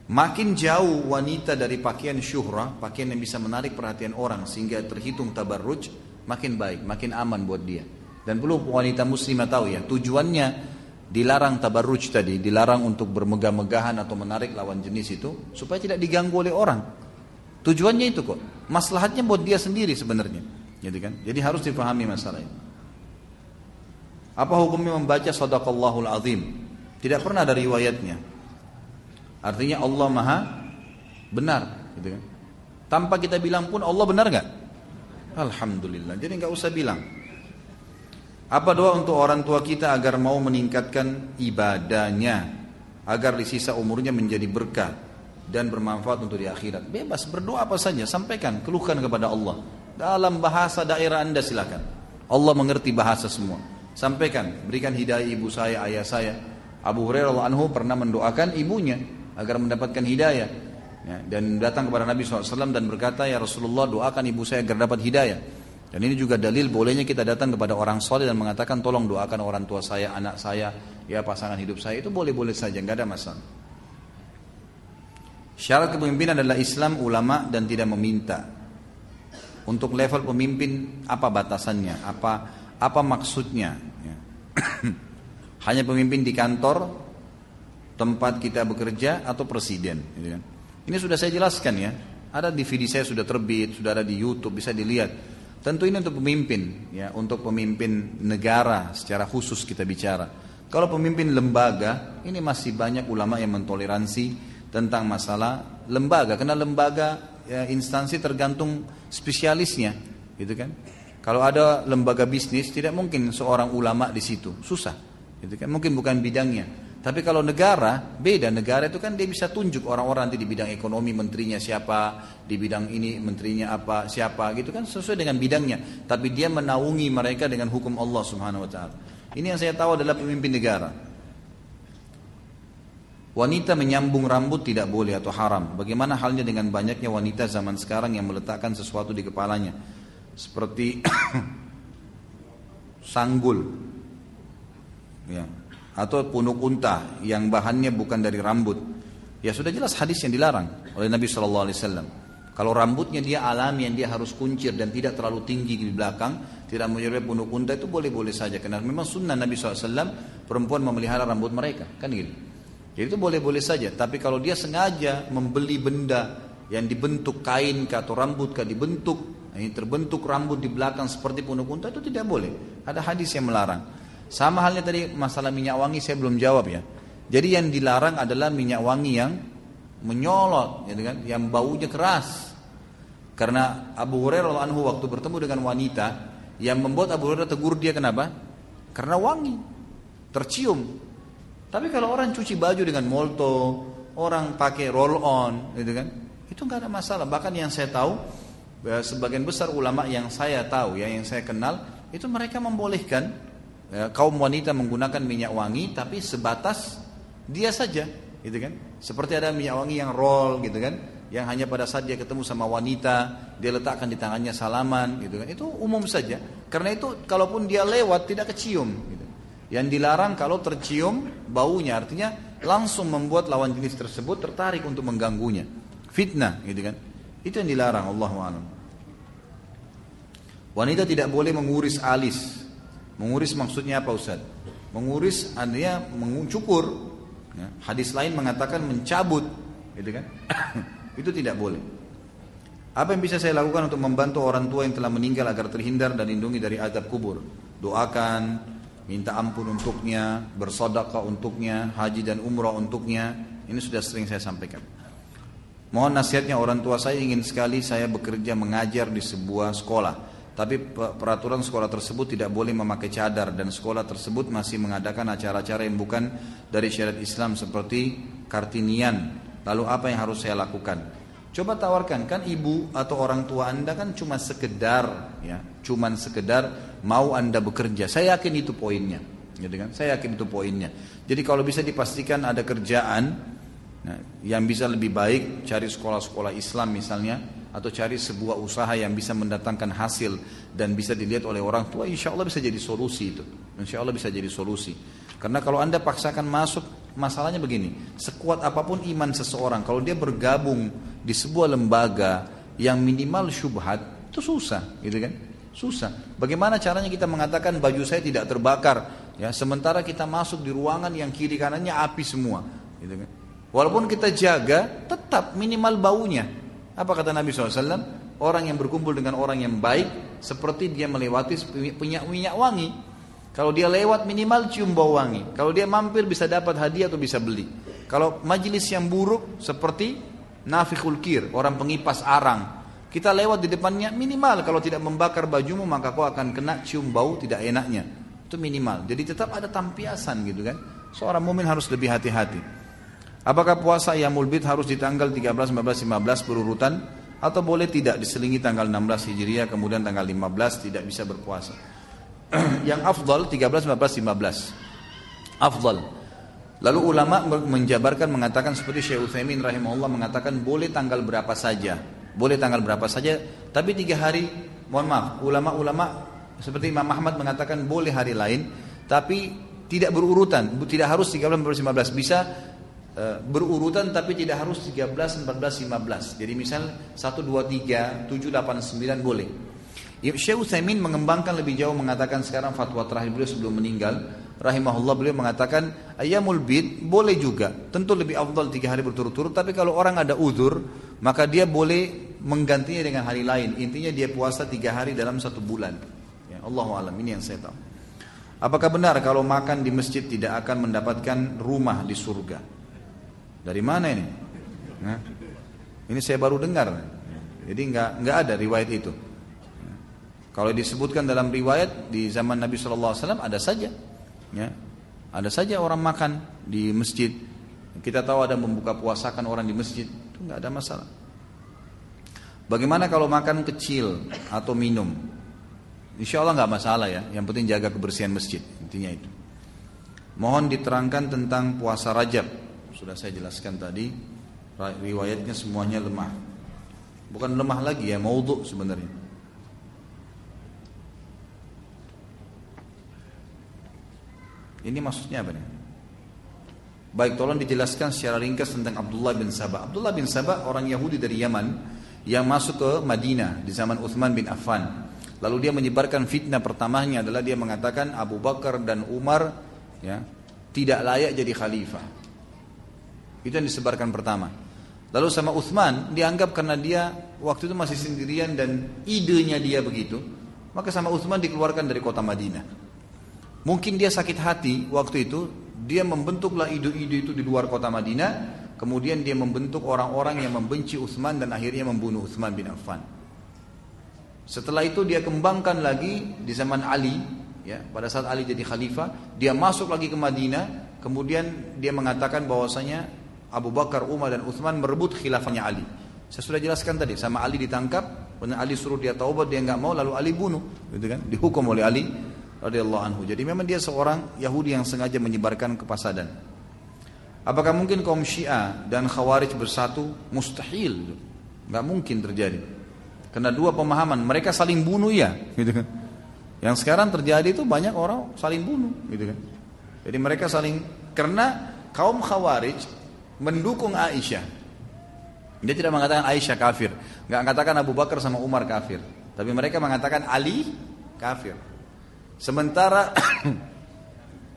Makin jauh wanita dari pakaian syuhrah, pakaian yang bisa menarik perhatian orang sehingga terhitung tabarruj, makin baik, makin aman buat dia. Dan perlu wanita muslimah tahu ya, tujuannya dilarang tabarruj tadi, dilarang untuk bermegah-megahan atau menarik lawan jenis itu supaya tidak diganggu oleh orang. Tujuannya itu kok, maslahatnya buat dia sendiri sebenarnya, gitu kan? Jadi harus dipahami masalah ini. Apa hukumnya membaca Shadaqallahul Azim? Tidak pernah ada riwayatnya. Artinya Allah Maha benar, gitu kan? Tanpa kita bilang pun Allah benar nggak? Alhamdulillah. Jadi nggak usah bilang. Apa doa untuk orang tua kita agar mau meningkatkan ibadahnya, agar di sisa umurnya menjadi berkah dan bermanfaat untuk di akhirat? Bebas, berdoa apa saja, sampaikan, keluhkan kepada Allah. Dalam bahasa daerah anda silakan. Allah mengerti bahasa semua. Sampaikan, berikan hidayah ibu saya, ayah saya. Abu Hurairah radhiyallahu anhu pernah mendoakan ibunya agar mendapatkan hidayah. Ya, dan datang kepada Nabi SAW dan berkata, ya Rasulullah doakan ibu saya agar dapat hidayah. Dan ini juga dalil bolehnya kita datang kepada orang soleh dan mengatakan tolong doakan orang tua saya, anak saya, ya pasangan hidup saya, itu boleh-boleh saja, nggak ada masalah. Syarat kepemimpinan adalah Islam, ulama dan tidak meminta. Untuk level pemimpin apa batasannya, apa maksudnya? Ya. Hanya pemimpin di kantor tempat kita bekerja atau presiden, gitu kan? Ini sudah saya jelaskan ya. Ada DVD saya sudah terbit, sudah ada di YouTube, bisa dilihat. Tentu ini untuk pemimpin, ya, untuk pemimpin negara secara khusus kita bicara. Kalau pemimpin lembaga, ini masih banyak ulama yang mentoleransi tentang masalah lembaga, karena lembaga ya, instansi tergantung spesialisnya, gitu kan. Kalau ada lembaga bisnis, tidak mungkin seorang ulama di situ, susah, gitu kan. Mungkin bukan bidangnya. Tapi kalau negara, beda. Negara itu kan dia bisa tunjuk orang-orang nanti di bidang ekonomi, menterinya siapa, di bidang ini menterinya apa, siapa, gitu kan, sesuai dengan bidangnya. Tapi dia menaungi mereka dengan hukum Allah Subhanahu Wa Taala. Ini yang saya tahu adalah pemimpin negara. Wanita menyambung rambut tidak boleh atau haram. Bagaimana halnya dengan banyaknya wanita zaman sekarang yang meletakkan sesuatu di kepalanya, seperti sanggul, ya, atau punuk unta yang bahannya bukan dari rambut. Ya sudah jelas hadis yang dilarang oleh Nabi SAW. Kalau rambutnya dia alami yang dia harus kuncir dan tidak terlalu tinggi di belakang, tidak menyerupai punuk unta, itu boleh-boleh saja. Karena memang sunnah Nabi SAW perempuan memelihara rambut mereka, kan gitu. Jadi itu boleh-boleh saja. Tapi kalau dia sengaja membeli benda yang dibentuk kain atau rambut dibentuk, ini terbentuk rambut di belakang seperti punuk unta, itu tidak boleh. Ada hadis yang melarang. Sama halnya tadi masalah minyak wangi saya belum jawab ya. Jadi yang dilarang adalah minyak wangi yang menyolot, gitu kan, yang baunya keras. Karena Abu Hurairah radhiyallahu anhu waktu bertemu dengan wanita, yang membuat Abu Hurairah tegur dia kenapa? Karena wangi, tercium. Tapi kalau orang cuci baju dengan molto, orang pakai roll on, gitu kan, itu nggak ada masalah. Bahkan yang saya tahu, sebagian besar ulama yang saya tahu, ya, yang saya kenal, itu mereka membolehkan ya, kaum wanita menggunakan minyak wangi tapi sebatas dia saja, gitu kan. Seperti ada minyak wangi yang roll, gitu kan, yang hanya pada saat dia ketemu sama wanita dia letakkan di tangannya salaman, gitu kan. Itu umum saja. Karena itu kalaupun dia lewat tidak kecium, gitu. Yang dilarang kalau tercium baunya, artinya langsung membuat lawan jenis tersebut tertarik untuk mengganggunya, fitnah, gitu kan. Itu yang dilarang. Allahu a'lam. Wanita tidak boleh menguris alis. Menguris maksudnya apa Ustaz? Menguris artinya mencukur. Ya. Hadis lain mengatakan mencabut, gitu kan? Itu tidak boleh. Apa yang bisa saya lakukan untuk membantu orang tua yang telah meninggal agar terhindar dan lindungi dari azab kubur? Doakan, minta ampun untuknya, bersedekah untuknya, haji dan umrah untuknya. Ini sudah sering saya sampaikan. Mohon nasihatnya, orang tua saya ingin sekali saya bekerja mengajar di sebuah sekolah. Tapi peraturan sekolah tersebut tidak boleh memakai cadar dan sekolah tersebut masih mengadakan acara-acara yang bukan dari syariat Islam seperti Kartinian. Lalu apa yang harus saya lakukan? Coba tawarkan, kan ibu atau orang tua Anda kan cuma sekedar mau Anda bekerja. Saya yakin itu poinnya, gitu kan? Saya yakin itu poinnya. Jadi kalau bisa dipastikan ada kerjaan yang bisa lebih baik, cari sekolah-sekolah Islam misalnya, atau cari sebuah usaha yang bisa mendatangkan hasil dan bisa dilihat oleh orang tua, insya Allah bisa jadi solusi itu. Insya Allah bisa jadi solusi. Karena kalau Anda paksakan masuk, masalahnya begini, sekuat apapun iman seseorang, kalau dia bergabung di sebuah lembaga yang minimal syubhat, itu susah, gitu kan? Susah. Bagaimana caranya kita mengatakan baju saya tidak terbakar, ya, sementara kita masuk di ruangan yang kiri kanannya api semua, gitu kan? Walaupun kita jaga, tetap minimal baunya. Apa kata Nabi SAW? Orang yang berkumpul dengan orang yang baik seperti dia melewati minyak wangi. Kalau dia lewat minimal cium bau wangi. Kalau dia mampir bisa dapat hadiah atau bisa beli. Kalau majelis yang buruk seperti nafikhul kir, orang pengipas arang. Kita lewat di depannya minimal kalau tidak membakar bajumu maka kau akan kena cium bau tidak enaknya. Itu minimal. Jadi tetap ada tampiasan gitu kan. Seorang mukmin harus lebih hati-hati. Apakah puasa Ayyamul Bid harus di tanggal 13, 14, 15 berurutan atau boleh tidak diselingi tanggal 16 Hijriah kemudian tanggal 15 tidak bisa berpuasa? Yang afdal 13, 14, 15. Afdal. Lalu ulama menjabarkan mengatakan seperti Syekh Utsaimin rahimahullah mengatakan boleh tanggal berapa saja. Boleh tanggal berapa saja, tapi 3 hari, mohon maaf, ulama-ulama seperti Imam Ahmad mengatakan boleh hari lain, tapi tidak berurutan, tidak harus 13, 14, 15, bisa berurutan tapi tidak harus 13, 14, 15. Jadi misal 1, 2, 3, 7, 8, 9 boleh. Syekh Utsaimin mengembangkan lebih jauh mengatakan sekarang fatwa terakhir beliau sebelum meninggal rahimahullah, beliau mengatakan Ayyamul Bid boleh juga. Tentu lebih afdal 3 hari berturut-turut, tapi kalau orang ada uzur maka dia boleh menggantinya dengan hari lain. Intinya dia puasa 3 hari dalam 1 bulan. Ya, Allahu a'lam, ini yang saya tahu. Apakah benar kalau makan di masjid tidak akan mendapatkan rumah di surga? Dari mana ini? Nah, ini saya baru dengar. Jadi nggak ada riwayat itu. Kalau disebutkan dalam riwayat di zaman Nabi SAW ada saja, ya, ada saja orang makan di masjid. Kita tahu ada membuka puasakan orang di masjid, itu nggak ada masalah. Bagaimana kalau makan kecil atau minum? Insya Allah nggak masalah ya. Yang penting jaga kebersihan masjid. Intinya itu. Mohon diterangkan tentang puasa Rajab. Sudah saya jelaskan tadi, riwayatnya semuanya lemah. Bukan lemah lagi ya, maudhu sebenarnya. Ini maksudnya apa nih? Baik, tolong dijelaskan secara ringkas tentang Abdullah bin Sabah. Abdullah bin Sabah orang Yahudi dari Yaman yang masuk ke Madinah di zaman Uthman bin Affan. Lalu dia menyebarkan fitnah pertamanya adalah dia mengatakan Abu Bakar dan Umar ya, tidak layak jadi khalifah. Itu yang disebarkan pertama. Lalu sama Uthman dianggap karena dia waktu itu masih sendirian dan idenya dia begitu, maka sama Uthman dikeluarkan dari kota Madinah. Mungkin dia sakit hati waktu itu, dia membentuklah ide-ide itu di luar kota Madinah, kemudian dia membentuk orang-orang yang membenci Uthman dan akhirnya membunuh Uthman bin Affan. Setelah itu dia kembangkan lagi di zaman Ali, ya, pada saat Ali jadi khalifah, dia masuk lagi ke Madinah, kemudian dia mengatakan bahwasanya Abu Bakar, Umar dan Uthman merebut khilafahnya Ali. Saya sudah jelaskan tadi, sama Ali ditangkap, kemudian Ali suruh dia taubat, dia enggak mau, lalu Ali bunuh, gitu kan? Dihukum oleh Ali radhiyallahu anhu. Jadi memang dia seorang Yahudi yang sengaja menyebarkan kepasadan. Apakah mungkin kaum Syiah dan Khawarij bersatu? Mustahil, enggak mungkin terjadi. Karena dua pemahaman, mereka saling bunuh ya, gitu kan? Yang sekarang terjadi itu banyak orang saling bunuh, gitu kan? Jadi mereka saling, karena kaum Khawarij mendukung Aisyah. Dia tidak mengatakan Aisyah kafir, nggak mengatakan Abu Bakar sama Umar kafir, tapi mereka mengatakan Ali kafir. Sementara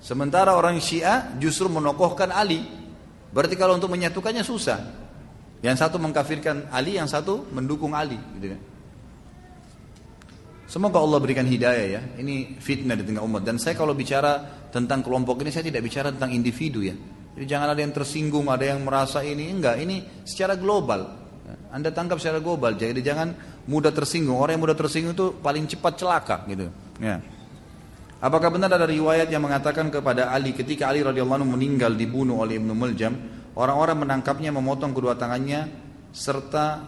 Sementara orang Syiah justru menokohkan Ali. Berarti kalau untuk menyatukannya susah. Yang satu mengkafirkan Ali, yang satu mendukung Ali, gitu kan. Semoga Allah berikan hidayah ya. Ini fitnah di tengah umat. Dan saya kalau bicara tentang kelompok ini, saya tidak bicara tentang individu ya. Jadi jangan ada yang tersinggung, ada yang merasa ini. Enggak, ini secara global. Anda tangkap secara global. Jadi jangan mudah tersinggung. Orang yang mudah tersinggung itu paling cepat celaka gitu. Ya. Apakah benar ada riwayat yang mengatakan kepada Ali ketika Ali radhiyallahu anhu meninggal dibunuh oleh Ibnu Muljam, orang-orang menangkapnya, memotong kedua tangannya serta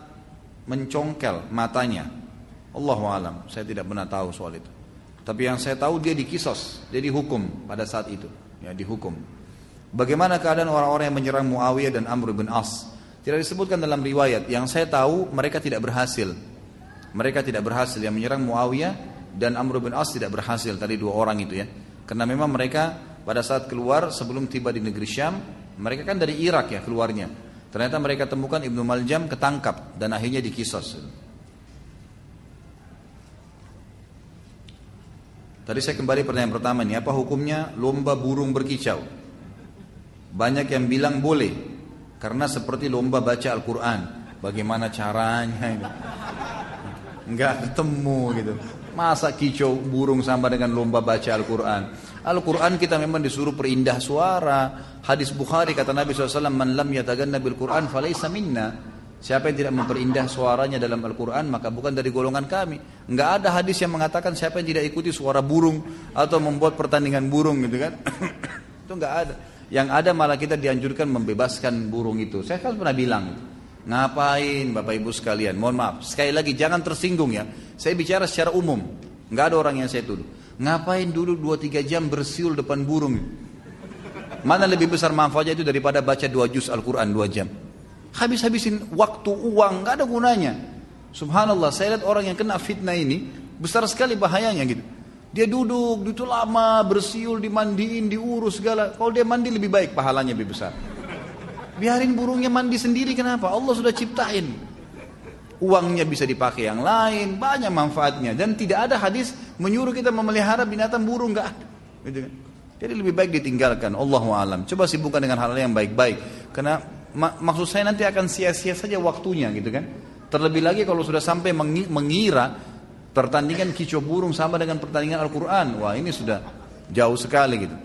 mencongkel matanya. Allahu alam, saya tidak pernah tahu soal itu. Tapi yang saya tahu dia dikisos, dia dihukum pada saat itu, ya dihukum. Bagaimana keadaan orang-orang yang menyerang Muawiyah dan Amr bin As? Tidak disebutkan dalam riwayat. Yang saya tahu mereka tidak berhasil. Mereka tidak berhasil yang menyerang Muawiyah dan Amr bin As tidak berhasil, tadi dua orang itu ya. Karena memang mereka pada saat keluar sebelum tiba di negeri Syam, mereka kan dari Irak ya keluarnya. Ternyata mereka temukan Ibnu Muljam ketangkap dan akhirnya dikisos. Tadi saya kembali pertanyaan pertama nih, apa hukumnya lomba burung berkicau? Banyak yang bilang boleh, karena seperti lomba baca Al-Quran. Bagaimana caranya ini? Enggak ketemu gitu. Masa kicau burung sama dengan lomba baca Al-Quran? Al-Quran kita memang disuruh perindah suara. Hadis Bukhari kata Nabi SAW, man lam yataganna bil Quran falaysa minna. Siapa yang tidak memperindah suaranya dalam Al-Quran maka bukan dari golongan kami. Enggak ada hadis yang mengatakan siapa yang tidak ikuti suara burung atau membuat pertandingan burung gitu kan. Itu enggak ada. Yang ada malah kita dianjurkan membebaskan burung itu. Saya kan pernah bilang, ngapain Bapak Ibu sekalian, mohon maaf, sekali lagi jangan tersinggung ya. Saya bicara secara umum, nggak ada orang yang saya tuduh. Ngapain dulu 2-3 jam bersiul depan burung? Mana lebih besar manfaatnya itu daripada baca 2 juz Al-Quran 2 jam? Habis-habisin waktu, uang, nggak ada gunanya. Subhanallah, saya lihat orang yang kena fitnah ini besar sekali bahayanya gitu. Dia duduk, itu lama, bersiul, dimandiin, diurus segala. Kalau dia mandi lebih baik, pahalanya lebih besar. Biarin burungnya mandi sendiri, kenapa? Allah sudah ciptain. Uangnya bisa dipakai yang lain, banyak manfaatnya. Dan tidak ada hadis menyuruh kita memelihara binatang burung, nggak ada. Gitu kan? Jadi lebih baik ditinggalkan. Allahu a'lam. Coba sibukkan dengan hal-hal yang baik-baik. Karena maksud saya nanti akan sia-sia saja waktunya, gitu kan? Terlebih lagi kalau sudah sampai mengira pertandingan kicau burung sama dengan pertandingan Al-Quran. Wah, ini sudah jauh sekali gitu.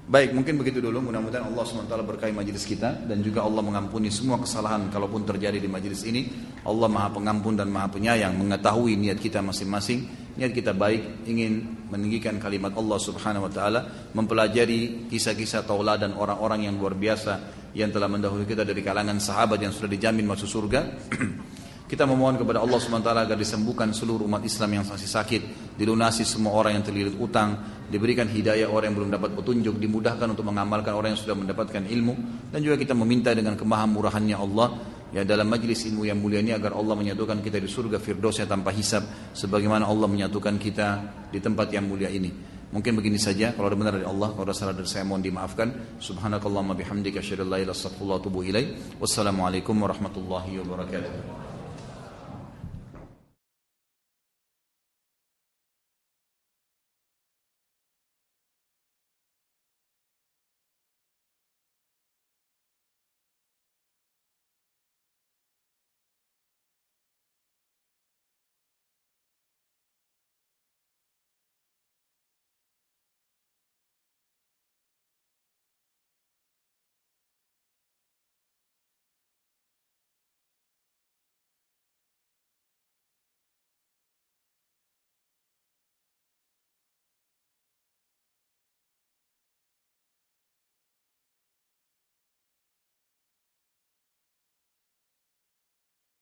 Baik, mungkin begitu dulu. Mudah-mudahan Allah SWT berkahi majelis kita dan juga Allah mengampuni semua kesalahan kalaupun terjadi di majelis ini. Allah Maha Pengampun dan Maha Penyayang, mengetahui niat kita masing-masing. Niat kita baik, ingin meninggikan kalimat Allah Subhanahu wa taala, mempelajari kisah-kisah tauladan orang-orang yang luar biasa yang telah mendahului kita dari kalangan sahabat yang sudah dijamin masuk surga. Kita memohon kepada Allah SWT agar disembuhkan seluruh umat Islam yang masih sakit, dilunasi semua orang yang terlilit utang, diberikan hidayah orang yang belum dapat petunjuk, dimudahkan untuk mengamalkan orang yang sudah mendapatkan ilmu, dan juga kita meminta dengan kemahamurahannya Allah ya dalam majlis ilmu yang mulia ini agar Allah menyatukan kita di surga firdausnya tanpa hisab, sebagaimana Allah menyatukan kita di tempat yang mulia ini. Mungkin begini saja, kalau ada benar dari Allah, kalau ada salah dari saya mohon dimaafkan. Subhanakallahumma bihamdika asyhadu an la ilaha illa anta astaghfiruka wa atubu ilaik. Wassalamualaikum warahmatullahi wabarakatuh.